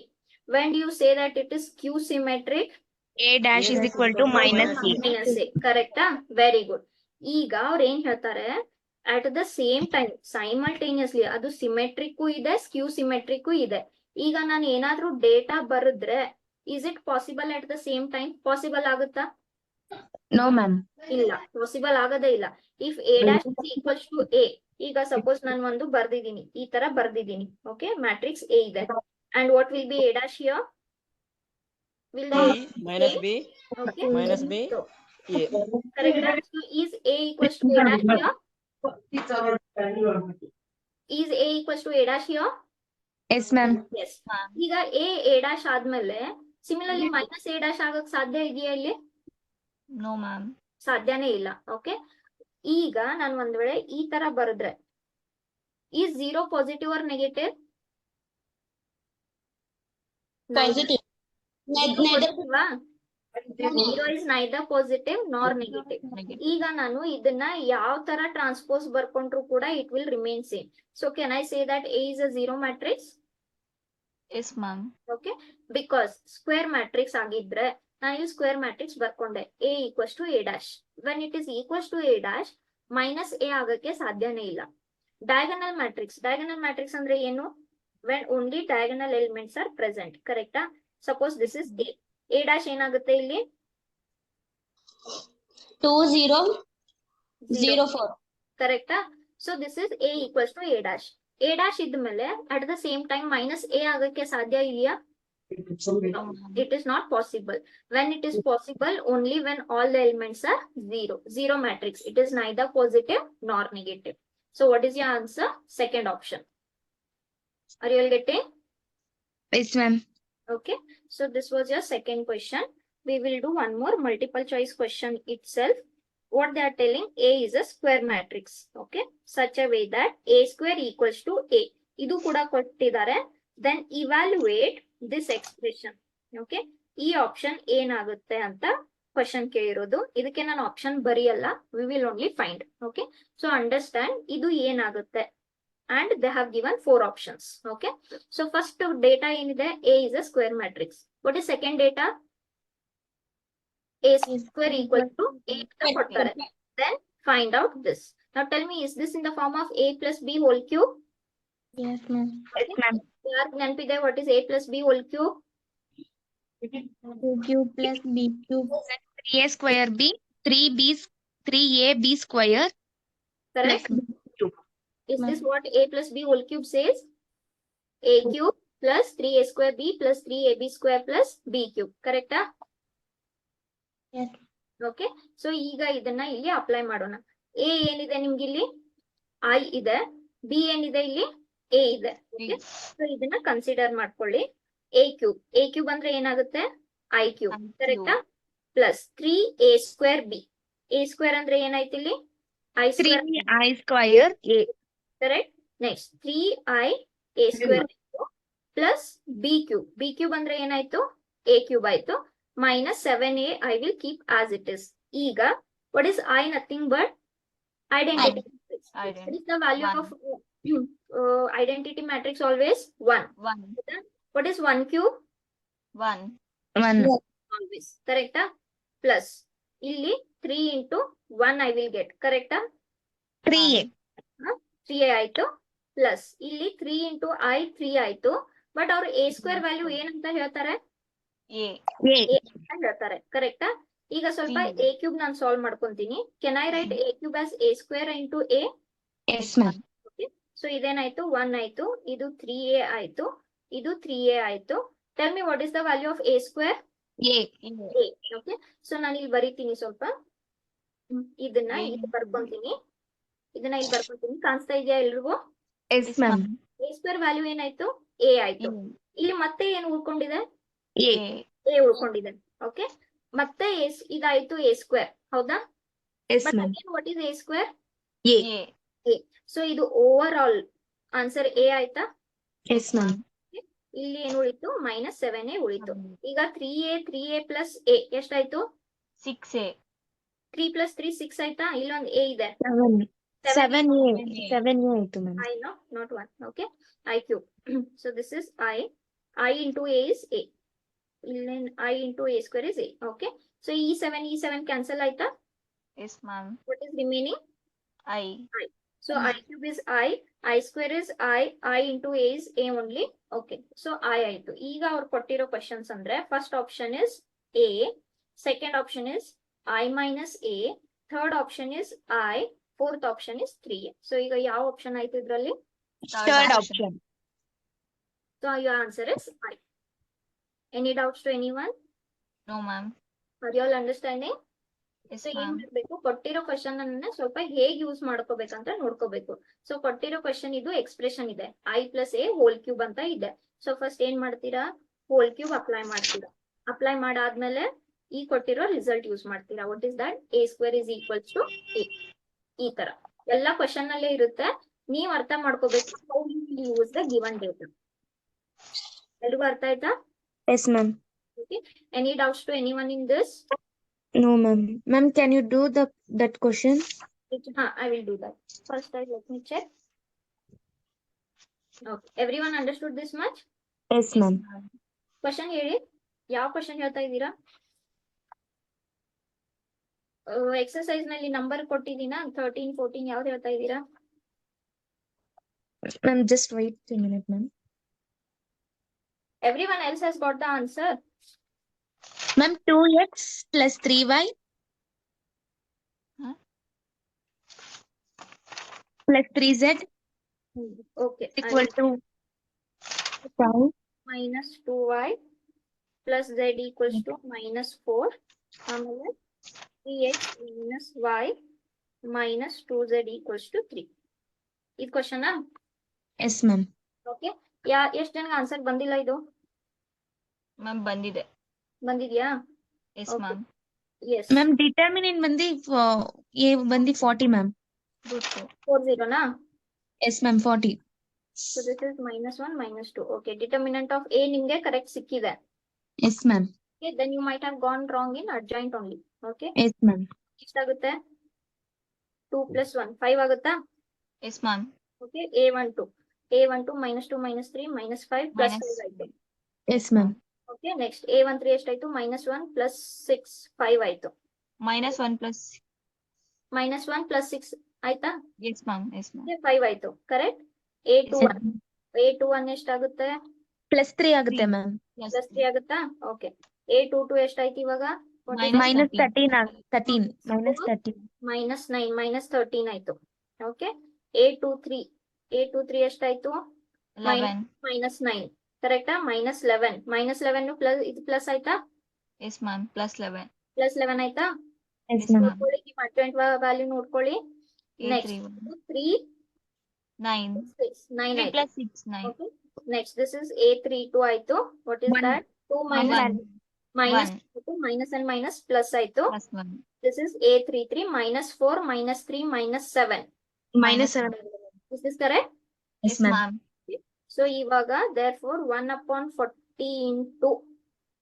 [SPEAKER 1] When do you say that it is skew symmetric?
[SPEAKER 3] A dash is equal to minus A.
[SPEAKER 1] Minus A. ಕರೆಕ್ಟಾ? Very good. ಈಗ ಅವ್ರು ಏನ್ ಹೇಳ್ತಾರೆ, at the same time simultaneously ಅದು ಸಿಮೆಟ್ರಿಕ್ಕು ಇದೆ, ಸ್ಕ್ಯೂ ಸಿಮೆಟ್ರಿಕ್ಕು ಇದೆ. ಈಗ ನಾನು ಏನಾದ್ರೂ ಡೇಟಾ ಬರೆದ್ರೆ is it possible at the same time? Possible ಆಗುತ್ತಾ?
[SPEAKER 3] No, ma'am.
[SPEAKER 1] ಇಲ್ಲ, ಪಾಸಿಬಲ್ ಆಗದೇ ಇಲ್ಲ. If A dash is equals to A, ಈಗ ಸಪೋಸ್ ನಾನು ಒಂದು ಬರ್ದಿದ್ದೀನಿ, ಈ ತರ ಬರ್ದಿದ್ದೀನಿ. ಓಕೆ, ಮ್ಯಾಟ್ರಿಕ್ಸ್ A ಇದೆ. And what will be A dash here? Will
[SPEAKER 4] A minus B
[SPEAKER 1] okay?
[SPEAKER 4] minus B
[SPEAKER 1] So,
[SPEAKER 4] A.
[SPEAKER 1] correct. So is A equals to A dash here? Is A equals to A dash here?
[SPEAKER 3] Yes, ma'am.
[SPEAKER 1] Yes.
[SPEAKER 2] Ma'am.
[SPEAKER 1] ಈಗ A dash ಆದ್ಮೇಲೆ similarly minus A dash ಆಗಕ್ ಸಾಧ್ಯ ಇದೆಯಾ ಇಲ್ಲಿ?
[SPEAKER 2] No, ma'am.
[SPEAKER 1] ಸಾಧ್ಯನೇ ಇಲ್ಲ. Okay, ಈಗ ನಾನು ಒಂದ್ ವೇಳೆ ಈ ತರ ಬರೆದ್ರೆ is 0 positive or negative?
[SPEAKER 5] Positive. Neither.
[SPEAKER 1] Zero is neither positive nor negative.
[SPEAKER 2] Negative.
[SPEAKER 1] ಈಗ ನಾನು ಇದನ್ನ ಯಾವ ತರ ಟ್ರಾನ್ಸ್ಪೋಸ್ ಬರ್ಕೊಂಡ್ರು ಕೂಡ it will remain same. So can I say that A is a zero matrix?
[SPEAKER 2] Yes, ma'am.
[SPEAKER 1] Okay, because square matrix ಆಗಿದ್ರೆ ನಾನು ಇಲ್ಲಿ square matrix ಬರ್ಕೊಂಡೆ. A equals to A dash. When it is equals to A dash, minus A ಆಗಕ್ಕೆ ಸಾಧ್ಯನೇ ಇಲ್ಲ. Diagonal matrix ಅಂದ್ರೆ ಏನು? when only diagonal elements are present. ಕರೆಕ್ಟಾ? Suppose this is A. A dash ಏನಾಗುತ್ತೆ ಇಲ್ಲಿ?
[SPEAKER 5] 2 0 0 4.
[SPEAKER 1] ಕರೆಕ್ಟಾ? So this is A equals to A dash. A dash ಇದ್ಮೇಲೆ at the same time minus A ಆಗಕ್ಕೆ ಸಾಧ್ಯ ಇದೆಯಾ?
[SPEAKER 2] No, ma'am.
[SPEAKER 1] It is not possible. When it is possible, only when all the elements are zero. Zero matrix. It is neither positive nor negative. So what is your answer? Second option. Are you all getting?
[SPEAKER 3] Yes, ma'am.
[SPEAKER 1] Okay. So this was your second question. We will do one more multiple choice question itself. What they are telling, A is a square matrix. Okay. Such a way that A square equals to A. ಇದು ಕೂಡ ಕೊಟ್ಟಿದ್ದಾರೆ. Then evaluate this expression. Okay. ಈ option ಏನಾಗುತ್ತೆ ಅಂತ question ಕೇಳಿರೋದು. ಇದಕ್ಕೆ ನಾನು option ಬರೆಯಲ್ಲ. We will only find. Okay. So understand ಇದು ಏನಾಗುತ್ತೆ. And they have given 4 options. Okay. So first data ಏನಿದೆ? A is a square matrix. What is second data? A square equal to A ಅಂತ ಕೊಡ್ತಾರೆ. Then find out this. Now tell me, is this in the form of a plus b whole cube?
[SPEAKER 2] Yes, ma'am.
[SPEAKER 3] Yes, ma'am.
[SPEAKER 1] ಯಾರ್ ನೆನಪಿದೆ what is a plus b whole cube?
[SPEAKER 2] A cube plus B cube.
[SPEAKER 3] 3a square b, 3ab square
[SPEAKER 1] Correct?
[SPEAKER 3] plus b cube.
[SPEAKER 1] Is this what a plus b whole cube says? A cube plus 3a square b plus 3ab square plus b cube. Correct?
[SPEAKER 2] Yes.
[SPEAKER 1] Okay so ಈಗ ಇದನ್ನ ಇಲ್ಲಿ apply ಮಾಡೋಣ. A ಏನಿದೆ ನಿಮ್ಗೆ ಇಲ್ಲಿ I ಇದೆ, B ಏನಿದೆ ಇಲ್ಲಿ ಎ ಇದೆ. ಸೊ ಇದನ್ನ ಕನ್ಸಿಡರ್ ಮಾಡ್ಕೊಳ್ಳಿ. ಎ ಕ್ಯೂಬ್ ಅಂದ್ರೆ ಏನಾಗುತ್ತೆ ಐ ಕ್ಯೂಬ್,
[SPEAKER 2] I
[SPEAKER 1] ಕರೆಕ್ಟಾ? Plus 3a square B. A square ಅಂದ್ರೆ ಏನಾಯ್ತು ಇಲ್ಲಿ I square,
[SPEAKER 3] 3i square a.
[SPEAKER 1] Correct. Next 3i a square plus B cube ಅಂದ್ರೆ ಏನಾಯ್ತು ಎ ಕ್ಯೂಬ್ ಆಯ್ತು, minus 7a I will keep as it is. ಈಗ what is I? Nothing but identity matrix.
[SPEAKER 2] Identity.
[SPEAKER 1] What is the value
[SPEAKER 2] One.
[SPEAKER 1] of identity matrix? Always 1.
[SPEAKER 2] 1.
[SPEAKER 1] What is 1 cube?
[SPEAKER 2] 1.
[SPEAKER 3] 1.
[SPEAKER 1] Always. Correct? Plus ಇಲ್ಲಿ 3 into 1 I will get. Correct?
[SPEAKER 3] 3a.
[SPEAKER 1] 3a ಆಯ್ತು. Plus ಇಲ್ಲಿ 3 into I 3 ಆಯ್ತು. But ಅವ್ರು a square value ಏನಂತ ಹೇಳ್ತಾರೆ?
[SPEAKER 2] A.
[SPEAKER 3] a.
[SPEAKER 1] ಅಂತ ಹೇಳ್ತಾರೆ. ಕರೆಕ್ಟಾ? ಈಗ ಸ್ವಲ್ಪ
[SPEAKER 2] Three.
[SPEAKER 1] ಎ ಕ್ಯೂಬ್ ನಾನು ಸಾಲ್ವ್ ಮಾಡ್ಕೊಂತೀನಿ. Can I write A cube as A square into A?
[SPEAKER 3] Yes, ma'am.
[SPEAKER 1] So ಇದೇನಾಯ್ತು 1 ಆಯ್ತು, ಇದು 3a ಆಯ್ತು, ಇದು 3a ಆಯ್ತು. Tell me what is the value of A square?
[SPEAKER 3] a.
[SPEAKER 1] A. Okay, so ನಾನು ಇಲ್ಲಿ ಬರೀತೀನಿ ಸ್ವಲ್ಪ. ಇದನ್ನ
[SPEAKER 2] A.
[SPEAKER 1] ಇಲ್ಲಿ ಬರ್ಕೊಂತೀನಿ, ಕಾಣಿಸ್ತಾ ಇದೆಯಾ ಎಲ್ರಿಗೂ?
[SPEAKER 3] Yes, ma'am.
[SPEAKER 1] A square value ಏನಾಯ್ತು ಎ ಆಯ್ತು. ಇಲ್ಲಿ ಮತ್ತೆ ಏನು ಉಳ್ಕೊಂಡಿದೆ?
[SPEAKER 3] a.
[SPEAKER 1] ಎ ಉಳ್ಕೊಂಡಿದೆ. ಓಕೆ, ಮತ್ತೆ ಇದಾಯ್ತು ಎ ಸ್ಕ್ವೇರ್, ಹೌದಾ?
[SPEAKER 3] Yes,
[SPEAKER 1] but
[SPEAKER 3] ma'am.
[SPEAKER 1] Again what is A square?
[SPEAKER 3] a.
[SPEAKER 2] A.
[SPEAKER 1] So ಇದು ಓವರ್ ಆಲ್ ಆನ್ಸರ್ ಎ ಆಯ್ತಾ?
[SPEAKER 3] Yes, ma'am.
[SPEAKER 1] ಇಲ್ಲಿ ಏನು ಉಳಿತು? -7a ಉಳಿತು. ಈಗ 3a ಪ್ಲಸ್ ಎ ಎಷ್ಟಾಯ್ತು?
[SPEAKER 2] 6A.
[SPEAKER 1] 3 plus 3 6 ಆಯ್ತಾ? ಇಲ್ಲೊಂದು ಎ ಇದೆ.
[SPEAKER 3] 7a. 7a ಆಯ್ತು ma'am.
[SPEAKER 1] I no, not 1. Okay, I cube. So this is I into a is a. Then I into a square is a. Okay, so e7 cancel ಆಯ್ತಾ?
[SPEAKER 2] Yes, ma'am.
[SPEAKER 1] What is remaining?
[SPEAKER 2] I.
[SPEAKER 1] So I cube is I square is I into a is a only. Okay, so I ಆಯ್ತು. ಈಗ ಅವ್ರು ಕೊಟ್ಟಿರೋ questions ಅಂದ್ರೆ first option is a, second option is I minus a, third option is I, fourth option is 3a. So ಈಗ ಯಾವ option ಆಯ್ತು ಇದ್ರಲ್ಲಿ?
[SPEAKER 3] Third option.
[SPEAKER 1] So your answer is I. Any doubts to anyone?
[SPEAKER 2] No, ma'am.
[SPEAKER 1] Are you all understanding?
[SPEAKER 2] Yes,
[SPEAKER 1] so ಏನ್
[SPEAKER 2] ma'am.
[SPEAKER 1] ಮಾಡ್ಬೇಕು, ಕೊಟ್ಟಿರೋ question ಅನ್ನ ಸ್ವಲ್ಪ ಹೇಗ್ ಯೂಸ್ ಮಾಡ್ಕೋಬೇಕಂತ ನೋಡ್ಕೋಬೇಕು. ಸೊ ಕೊಟ್ಟಿರೋ ಕ್ವಶನ್ ಇದು ಎಕ್ಸ್ಪ್ರೆಷನ್ ಇದೆ, I plus A whole cube ಅಂತ ಇದೆ. ಸೊ ಫಸ್ಟ್ ಏನ್ ಮಾಡ್ತೀರಾ, ಹೋಲ್ ಕ್ಯೂಬ್ ಅಪ್ಲೈ ಮಾಡ್ತೀರಾ. ಅಪ್ಲೈ ಮಾಡಾದ್ಮೇಲೆ ಈ ಕೊಟ್ಟಿರೋ ರಿಸಲ್ಟ್ ಯೂಸ್ ಮಾಡ್ತೀರಾ. What is that? A square is equals to A. ಈ ತರ ಎಲ್ಲ ಕ್ವಶನ್ ಅಲ್ಲೇ ಇರುತ್ತೆ, ನೀವ್ ಅರ್ಥ ಮಾಡ್ಕೋಬೇಕು. How you will use the given data. ಎಲ್ರಿಗೂ ಅರ್ಥ ಆಯ್ತಾ?
[SPEAKER 3] Yes, ma'am.
[SPEAKER 1] Any doubts to any one in this?
[SPEAKER 3] No, ma'am. Ma'am, can you do that question?
[SPEAKER 1] I will do that. First, let me check. Okay, everyone understood this much?
[SPEAKER 3] Yes, ma'am.
[SPEAKER 1] Question ಹೇಳಿ, ಯಾವ question ಹೇಳ್ತಾ ಇದ್ದೀರಾ? Exercise ನಲ್ಲಿ number ಕೊಟ್ಟಿದ್ದೀನಾ? 13, 14 ಯಾವ್ದು ಹೇಳ್ತಾ ಇದ್ದೀರಾ?
[SPEAKER 3] Ma'am, just wait a minute, ma'am.
[SPEAKER 1] Everyone else has got the answer.
[SPEAKER 3] Ma'am, 2x plus 3y plus 3z
[SPEAKER 1] Okay,
[SPEAKER 3] equal to 5.
[SPEAKER 1] minus 2y plus z equals to -4. ಆಮೇಲೆ 3x minus y minus 2z equals to 3. ಇದು question?
[SPEAKER 3] Yes, ma'am.
[SPEAKER 1] Okay, ಎಷ್ಟು ಜನಕ್ಕೆ answer ಬಂದಿಲ್ಲ? ಇದು
[SPEAKER 2] Ma'am, ಬಂದಿದೆ.
[SPEAKER 1] ಬಂದಿದ್ಯಾ?
[SPEAKER 2] Yes,
[SPEAKER 1] Okay.
[SPEAKER 2] ma'am.
[SPEAKER 1] Yes.
[SPEAKER 3] Ma'am, determinant bandi a bandi 40, ma'am.
[SPEAKER 2] Good too.
[SPEAKER 1] 40 ನಾ?
[SPEAKER 3] Yes, ma'am, 40.
[SPEAKER 1] So this is -1 -2. Okay, determinant of a ನಿಮ್ಗೆ correct ಸಿಕ್ಕಿದೆ.
[SPEAKER 3] Yes, ma'am.
[SPEAKER 1] Okay, then you might have gone wrong in adjoint only. Okay,
[SPEAKER 3] Yes, ma'am.
[SPEAKER 1] ಎಷ್ಟಾಗುತ್ತೆ? 2 plus 1 5 ಆಗುತ್ತಾ?
[SPEAKER 2] Yes, ma'am.
[SPEAKER 1] Okay, a12 -2 -2 -3 -5 plus 5 ಆಯ್ತು.
[SPEAKER 3] Yes, ma'am.
[SPEAKER 1] Okay, next a13 ಎಷ್ಟಾಯ್ತು? -1 plus 6 5 ಆಯ್ತು.
[SPEAKER 2] -1 plus
[SPEAKER 1] -1 plus 6 ಆಯ್ತಾ?
[SPEAKER 2] Yes, ma'am. Yes, ma'am.
[SPEAKER 1] 5 ಆಯ್ತು, correct? A21 A21 ಎಷ್ಟಾಗುತ್ತೆ?
[SPEAKER 3] +3 ಆಗುತ್ತೆ ma'am.
[SPEAKER 2] Plus
[SPEAKER 1] plus 3 ಆಗುತ್ತಾ? ಓಕೆ. A22 ಎಷ್ಟಾಯ್ತು ಇವಾಗ?
[SPEAKER 2] Minus
[SPEAKER 3] -13 -13.
[SPEAKER 1] -9 ಆಯ್ತು. ಓಕೆ. A23 ಎಷ್ಟಾಯ್ತು?
[SPEAKER 2] 11.
[SPEAKER 1] -9 ಕರೆಕ್ಟಾ? -11 -11 ಪ್ಲಸ್ ಇದು ಪ್ಲಸ್ ಆಯ್ತಾ?
[SPEAKER 2] Yes, ma'am. Plus 11.
[SPEAKER 1] +11 ಆಯ್ತಾ?
[SPEAKER 3] Yes,
[SPEAKER 2] Yes,
[SPEAKER 3] ma'am.
[SPEAKER 2] ma'am.
[SPEAKER 1] ನೋಡ್ಕೊಳ್ಳಿ, ನಿಮ್ಮ ಅಡ್ಜಾಯಿಂಟ್ ವ್ಯಾಲ್ಯೂ ನೋಡ್ಕೊಳ್ಳಿ. Next
[SPEAKER 2] A31.
[SPEAKER 1] 3
[SPEAKER 2] 9.
[SPEAKER 1] 9
[SPEAKER 2] 3
[SPEAKER 1] ಆಯ್ತು.
[SPEAKER 2] plus 6, 9.
[SPEAKER 1] Okay. Next this is A32 ಆಯ್ತು. What is
[SPEAKER 3] One.
[SPEAKER 1] That? 2 minus
[SPEAKER 2] 1.
[SPEAKER 1] Minus
[SPEAKER 2] One.
[SPEAKER 1] Minus and minus plus ಆಯ್ತು.
[SPEAKER 2] Plus 1.
[SPEAKER 1] This is A33 -4 -3 -7.
[SPEAKER 3] -7.
[SPEAKER 1] Is this correct?
[SPEAKER 3] Yes, ma'am.
[SPEAKER 1] So ಇವಾಗ therefore 1/40 into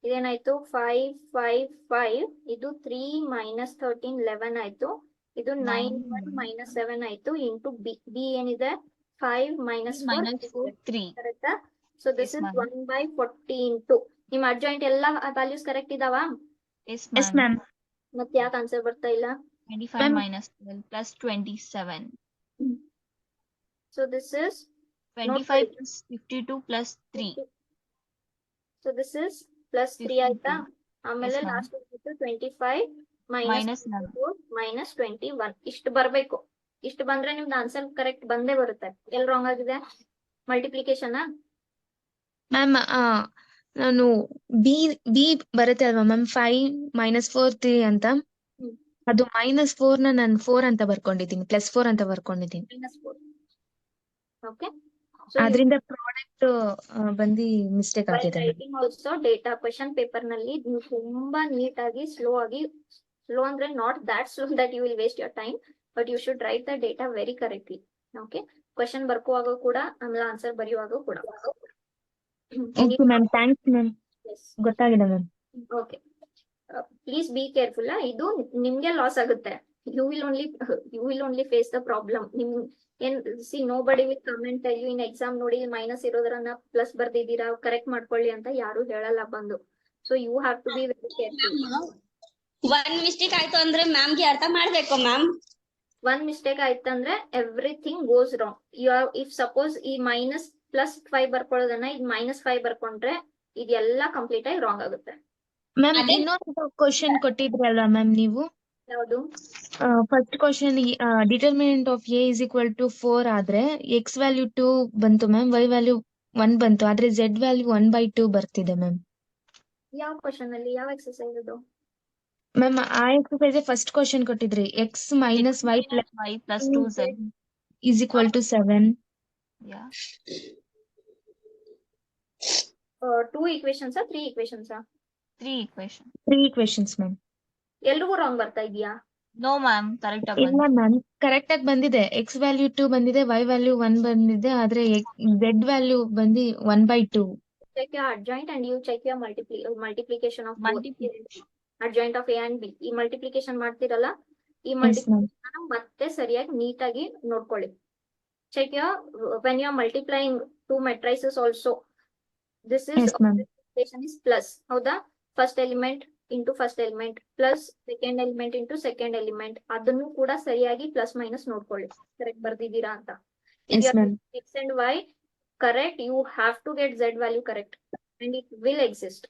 [SPEAKER 1] ಇದೇನಾಯ್ತು? 5 5 5 ಇದು 3 -13 11 ಆಯ್ತು. ಇದು 9 1 -7 ಆಯ್ತು into B ಏನಿದೆ? 5 -4
[SPEAKER 2] -3.
[SPEAKER 1] ಕರೆಕ್ಟಾ? So this
[SPEAKER 2] Yes,
[SPEAKER 1] is
[SPEAKER 2] ma'am.
[SPEAKER 1] 1/40 into ನಿಮ್ಮ adjoint ಎಲ್ಲ ವ್ಯಾಲ್ಯೂಸ್ ಕರೆಕ್ಟ್ ಇದಾವ?
[SPEAKER 2] Yes,
[SPEAKER 3] Yes,
[SPEAKER 2] ma'am.
[SPEAKER 3] ma'am.
[SPEAKER 1] ಮತ್ತೆ ಯಾಕೆ ಆನ್ಸರ್ ಬರ್ತಾ ಇಲ್ಲ?
[SPEAKER 2] 25
[SPEAKER 3] Ma'am.
[SPEAKER 2] minus 12 plus 27.
[SPEAKER 1] So this is
[SPEAKER 2] 25 plus 52 plus 3.
[SPEAKER 1] So this is plus 3 ಆಯ್ತಾ? ಆಮೇಲೆ
[SPEAKER 2] Yes, ma'am.
[SPEAKER 1] Last 25
[SPEAKER 2] Minus 11.
[SPEAKER 1] -21 ಇಷ್ಟು ಬರ್ಬೇಕು. ಇಷ್ಟು ಬಂದ್ರೆ ನಿಮ್ದು ಆನ್ಸರ್ ಕರೆಕ್ಟ್ ಬಂದೇ ಬರುತ್ತೆ. ಎಲ್ ರಾಂಗ್ ಆಗಿದೆ? ಮಲ್ಟಿಪ್ಲಿಕೇಶನ್
[SPEAKER 3] ಮ್ಯಾಮ್ ನಾನು ಬಿ ಬರುತ್ತೆ ಅಲ್ವಾ ಮ್ಯಾಮ್? 5 -4 3 ಅಂತ.
[SPEAKER 1] ಹ್ಮ್.
[SPEAKER 3] ಅದು -4 ನಾನು 4 ಅಂತ ಬರ್ಕೊಂಡಿದ್ದೀನಿ, +4 ಅಂತ ಬರ್ಕೊಂಡಿದ್ದೀನಿ.
[SPEAKER 1] -4. ಓಕೆ.
[SPEAKER 3] ಅದರಿಂದ ಪ್ರಾಡಕ್ಟ್ ಬಂದು ಮಿಸ್ಟೇಕ್ ಆಗಿದೆ.
[SPEAKER 1] Writing also data question paper ನಲ್ಲಿ ನೀವು ತುಂಬಾ ನೀಟಾಗಿ ಸ್ಲೋ ಅಂದ್ರೆ not that slow that you will waste your time, but you should write the data very correctly. Okay. Question ಬರ್ಕುವಾಗ ಕೂಡ ಆಮೇಲೆ ಆನ್ಸರ್ ಬರೆಯುವಾಗ ಕೂಡ.
[SPEAKER 3] ಓಕೆ ಮ್ಯಾಮ್, ಥ್ಯಾಂಕ್ಸ್ ಮ್ಯಾಮ್, ಗೊತ್ತಾಗಿದೆ ma'am.
[SPEAKER 1] Okay. Please be careful. ಇದು ನಿಮ್ಗೆ ಲಾಸ್ ಆಗುತ್ತೆ. You will only face the problem. Nobody will comment you in exam ನೋಡಿ ಮೈನಸ್ ಇರೋದ್ರನ್ನ ಪ್ಲಸ್ ಬರ್ದಿದ್ದೀರಾ, ಕರೆಕ್ಟ್ ಮಾಡ್ಕೊಳ್ಳಿ ಅಂತ ಯಾರು ಹೇಳಲ್ಲ ಬಂದು. So you have to be very careful.
[SPEAKER 5] ಒಂದ್ ಮಿಸ್ಟೇಕ್ ಆಯ್ತು ಅಂದ್ರೆ ಮ್ಯಾಮ್ ಗೆ ಅರ್ಥ ಮಾಡ್ಬೇಕು ಮ್ಯಾಮ್.
[SPEAKER 1] ಒಂದ್ ಮಿಸ್ಟೇಕ್ ಆಯ್ತಂದ್ರೆ everything goes wrong. If suppose ಈ +5 ಬರ್ಕೊಳ್ಳೋದನ್ನ ಈಗ -5 ಬರ್ಕೊಂಡ್ರೆ ಇದೆಲ್ಲ ಕಂಪ್ಲೀಟ್ ಆಗಿ ರಾಂಗ್ ಆಗುತ್ತೆ.
[SPEAKER 3] ಮ್ಯಾಮ್
[SPEAKER 5] ಅದೇ-
[SPEAKER 3] ಇನ್ನೊಂದು ಕ್ವಶನ್ ಕೊಟ್ಟಿದ್ರಲ್ವಾ ಮ್ಯಾಮ್ ನೀವು?
[SPEAKER 1] ಯಾವುದು?
[SPEAKER 3] First question determinant of A = 4 ಆದ್ರೆ X ವ್ಯಾಲ್ಯೂ 2 ಬಂತು ಮ್ಯಾಮ್, Y ವ್ಯಾಲ್ಯೂ 1 ಬಂತು, ಆದ್ರೆ Z ವ್ಯಾಲ್ಯೂ 1/2 ಬರ್ತಿದೆ ಮ್ಯಾಮ್.
[SPEAKER 1] ಯಾವ ಕ್ವಶನ್ ಅಲ್ಲಿ ಯಾವ ಎಕ್ಸರ್ಸೈಸ್ ಅದು?
[SPEAKER 3] ಮ್ಯಾಮ್ ಆ ಎಕ್ಸರ್ಸೈಸ್ ಫಸ್ಟ್ ಕ್ವಶನ್ ಕೊಟ್ಟಿದ್ರಿ. X - Y
[SPEAKER 2] Minus y plus 2z.
[SPEAKER 3] = 7.
[SPEAKER 2] Yeah.
[SPEAKER 1] 2 equations 3 equations
[SPEAKER 2] 3 equation.
[SPEAKER 3] 3 equations ma'am.
[SPEAKER 1] ಎಲ್ರಿಗೂ ರಾಂಗ್ ಬರ್ತಾ ಇದೆಯಾ?
[SPEAKER 2] No, ma'am. Correct
[SPEAKER 3] ಇಲ್ಲ ಮ್ಯಾಮ್, ಕರೆಕ್ಟ್ ಆಗಿ ಬಂದಿದೆ. X ವ್ಯಾಲ್ಯೂ 2 ಬಂದಿದೆ, Y ವ್ಯಾಲ್ಯೂ 1 ಬಂದಿದೆ, ಆದ್ರೆ Z ವ್ಯಾಲ್ಯೂ ಬಂದು 1/2.
[SPEAKER 1] Check your adjoint and you check your multiplication of both.
[SPEAKER 2] Multiplication.
[SPEAKER 1] Adjoint of A and B. ಈ ಮಲ್ಟಿಪ್ಲಿಕೇಶನ್ ಮಾಡ್ತಿರಲ್ಲ, ಈ
[SPEAKER 3] Yes,
[SPEAKER 1] ಮಲ್ಟಿಪ್ಲಿಕೇಶನ್ ಮತ್ತೆ ಸರಿಯಾಗಿ ನೀಟಾಗಿ ನೋಡ್ಕೊಳ್ಳಿ. Check your when you are multiplying two matrices also. This is
[SPEAKER 3] Yes, ma'am.
[SPEAKER 1] multiplication is plus. ಹೌದಾ? First element into first element plus second element into second element, ಅದನ್ನು ಕೂಡ ಸರಿಯಾಗಿ ಪ್ಲಸ್ ಮೈನಸ್ ನೋಡ್ಕೊಳ್ಳಿ correct ಬರ್ದಿದ್ದೀರಾ ಅಂತ.
[SPEAKER 3] Yes, ma'am.
[SPEAKER 1] X and Y correct, you have to get Z value correct and it will exist.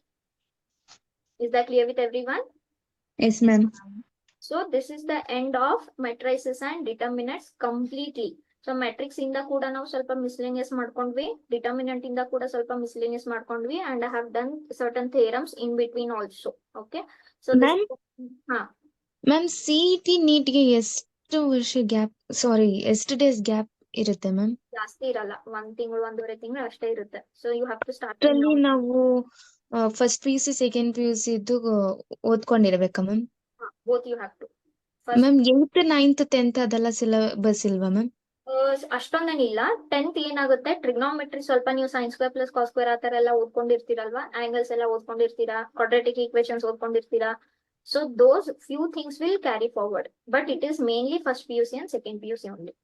[SPEAKER 1] Is that clear with everyone?
[SPEAKER 3] Yes, ma'am.
[SPEAKER 1] So this is the end of matrices and determinants completely. So matrix ಇಂದ ಕೂಡ ನಾವು ಸ್ವಲ್ಪ miscellaneous ಮಾಡ್ಕೊಂಡ್ವಿ, determinant ಇಂದ ಕೂಡ ಸ್ವಲ್ಪ miscellaneous ಮಾಡ್ಕೊಂಡ್ವಿ, and I have done certain theorems in between also. Okay. So
[SPEAKER 3] Ma'am?
[SPEAKER 1] ಹಾ
[SPEAKER 3] ಮ್ಯಾಮ್ CET ನೀಟ್ಗೆ ಎಷ್ಟು ವರ್ಷ ಗ್ಯಾಪ್, ಎಷ್ಟು ಡೇಸ್ ಗ್ಯಾಪ್ ಇರುತ್ತೆ ಮ್ಯಾಮ್?
[SPEAKER 1] ಜಾಸ್ತಿ ಇರಲ್ಲ, 1 ತಿಂಗಳು 1.5 ತಿಂಗಳು ಅಷ್ಟೇ ಇರುತ್ತೆ. So you have to start
[SPEAKER 3] ಅದ್ರಲ್ಲಿ ನಾವು ಫಸ್ಟ್ PUC ಸೆಕೆಂಡ್ PUC ಇದ್ದು ಓದ್ಕೊಂಡಿರ್ಬೇಕಾ ma'am?
[SPEAKER 1] both you have to.
[SPEAKER 3] Ma'am 8th 9th 10th ಅದೆಲ್ಲ ಸಿಲೆಬಸ್ ಇಲ್ವಾ ಮ್ಯಾಮ್?
[SPEAKER 1] ಅಷ್ಟೊಂದೇನಿಲ್ಲ. 10th ಏನಾಗುತ್ತೆ, ಟ್ರಿಗ್ನೋಮೆಟ್ರಿ ಸ್ವಲ್ಪ ನೀವು sin² + cos² ಆತರ ಎಲ್ಲ ಓದ್ಕೊಂಡಿರ್ತೀರಲ್ವಾ, ಆಂಗಲ್ಸ್ ಎಲ್ಲ ಓದ್ಕೊಂಡಿರ್ತೀರಾ, ಕ್ವಾಡ್ರಾಟಿಕ್ ಈಕ್ವೇಶನ್ಸ್ ಓದ್ಕೊಂಡಿರ್ತೀರಾ. So those few things will carry forward, but it is mainly first PUC and second PUC only.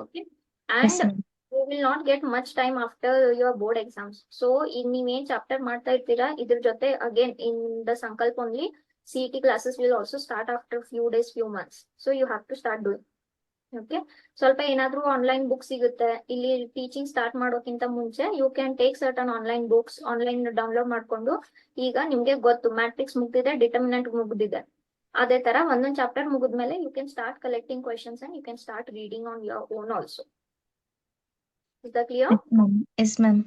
[SPEAKER 1] Okay.
[SPEAKER 3] Yes,
[SPEAKER 1] And
[SPEAKER 3] ma'am.
[SPEAKER 1] you will not get much time after your board exams. So ನೀವೇನ್ chapter ಮಾಡ್ತಾ ಇರ್ತೀರಾ ಇದ್ರ ಜೊತೆ again in the Sankalp only CET classes will also start after few days, few months. So you have to start doing. Okay, ಸ್ವಲ್ಪ ಏನಾದ್ರೂ online book ಸಿಗುತ್ತೆ ಇಲ್ಲಿ teaching start ಮಾಡೋಕ್ಕಿಂತ ಮುಂಚೆ you can take certain online books online download ಮಾಡ್ಕೊಂಡು. ಈಗ ನಿಮ್ಗೆ ಗೊತ್ತು ಮ್ಯಾಟ್ರಿಕ್ಸ್ ಮುಗ್ದಿದೆ, ಡಿಟರ್ಮಿನೆಂಟ್ ಮುಗ್ದಿದೆ. ಅದೇ ತರ ಒಂದೊಂದ್ ಚಾಪ್ಟರ್ ಮುಗಿದ್ಮೇಲೆ you can start collecting questions and you can start reading on your own also. Is the clear?
[SPEAKER 2] Yes, ma'am.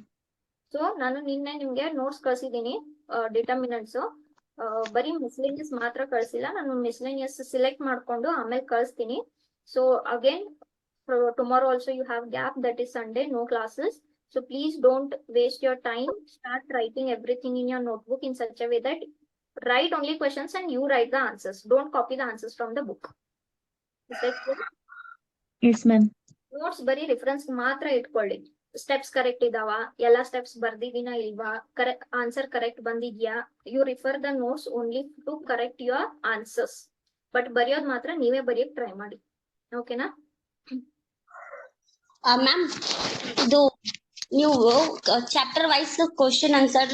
[SPEAKER 1] So ನಾನು ನಿನ್ನೆ ನಿಮ್ಗೆ ನೋಟ್ಸ್ ಕಳ್ಸಿದೀನಿ ಡಿಟರ್ಮಿನೆಂಟ್ಸ್. ಬರೀ ಮಿಸ್ಲೇನಿಯಸ್ ಮಾತ್ರ ಕಳ್ಸಿಲ್ಲ, ನಾನು ಮಿಸ್ಲೇನಿಯಸ್ ಸಿಲೆಕ್ಟ್ ಮಾಡ್ಕೊಂಡು ಆಮೇಲೆ ಕಳಿಸ್ತೀನಿ. So again tomorrow also you have gap, that is Sunday, no classes. So please don't waste your time. Start writing everything in your notebook in such a way that write only questions and you write the answers. Don't copy the answers from the book. Is that clear?
[SPEAKER 2] Yes, ma'am.
[SPEAKER 1] Notes ಬರೀ reference ಮಾತ್ರ ಇಟ್ಕೊಳ್ಳಿ. Steps correct ಇದಾವ, ಎಲ್ಲಾ steps ಬರ್ದಿದೀನಾ ಇಲ್ವಾ, correct answer correct ಬಂದಿದ್ಯಾ, you refer the notes only to correct your answers. But ಬರೆಯೋದ್ ಮಾತ್ರ ನೀವೇ ಬರೆಯಕ್ ಟ್ರೈ ಮಾಡಿ. ಓಕೆನಾ?
[SPEAKER 5] ಮ್ಯಾಮ್, ಇದು ನೀವು ಚಾಪ್ಟರ್ ವೈಸ್ ಕ್ವಶನ್ ಆನ್ಸರ್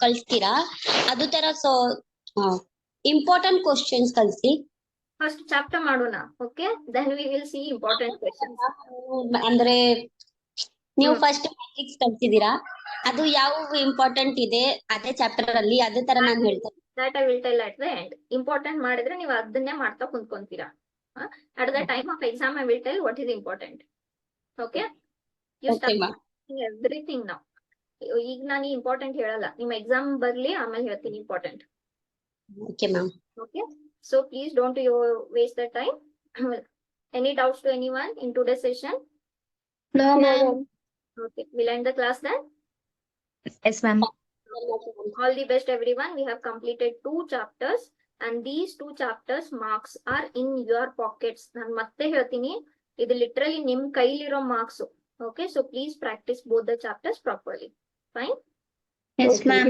[SPEAKER 5] ಕಳಿಸ್ತೀರಾ? ಅದು ತರ ಇಂಪಾರ್ಟೆಂಟ್ ಕ್ವಶನ್ಸ್ ಕಳಿಸಿ.
[SPEAKER 1] ಫಸ್ಟ್ ಚಾಪ್ಟರ್ ಮಾಡೋಣ. Okay, then we will see important questions.
[SPEAKER 5] ಅಂದ್ರೆ ನೀವು ಫಸ್ಟ್ ಮ್ಯಾಟ್ರಿಕ್ಸ್ ಕಳ್ಸಿದೀರಾ, ಅದು ಯಾವ ಇಂಪಾರ್ಟೆಂಟ್ ಇದೆ ಅದೇ ಚಾಪ್ಟರ್ ಅಲ್ಲಿ, ಅದೇ ತರ ನಾನು ಹೇಳ್ತೇನೆ.
[SPEAKER 1] That I will tell at the end. Important ಮಾಡಿದ್ರೆ ನೀವು ಅದನ್ನೇ ಮಾಡ್ತಾ ಕುಂತ್ಕೊಂತೀರಾ. At the time of exam I will tell what is important. Okay? You
[SPEAKER 5] Okay,
[SPEAKER 1] start
[SPEAKER 5] ma'am.
[SPEAKER 1] doing everything now. ಈಗ ನಾನು ಇಂಪಾರ್ಟೆಂಟ್ ಹೇಳಲ್ಲ, ನಿಮ್ಮ ಎಕ್ಸಾಮ್ ಬರ್ಲಿ ಆಮೇಲೆ ಹೇಳ್ತೀನಿ important.
[SPEAKER 5] Okay ma'am.
[SPEAKER 1] Okay? So please don't waste the time. Any doubts to anyone in today's session?
[SPEAKER 5] No, ma'am.
[SPEAKER 1] Okay, we'll end the class then.
[SPEAKER 2] Yes, ma'am.
[SPEAKER 1] All the best everyone. We have completed 2 chapters and these 2 chapters marks are in your pockets. ನಾನು ಮತ್ತೆ ಹೇಳ್ತೀನಿ, ಇದು literally ನಿಮ್ ಕೈಲಿರೋ marks. Okay, so please practice both the chapters properly. Fine?
[SPEAKER 5] Yes, ma'am.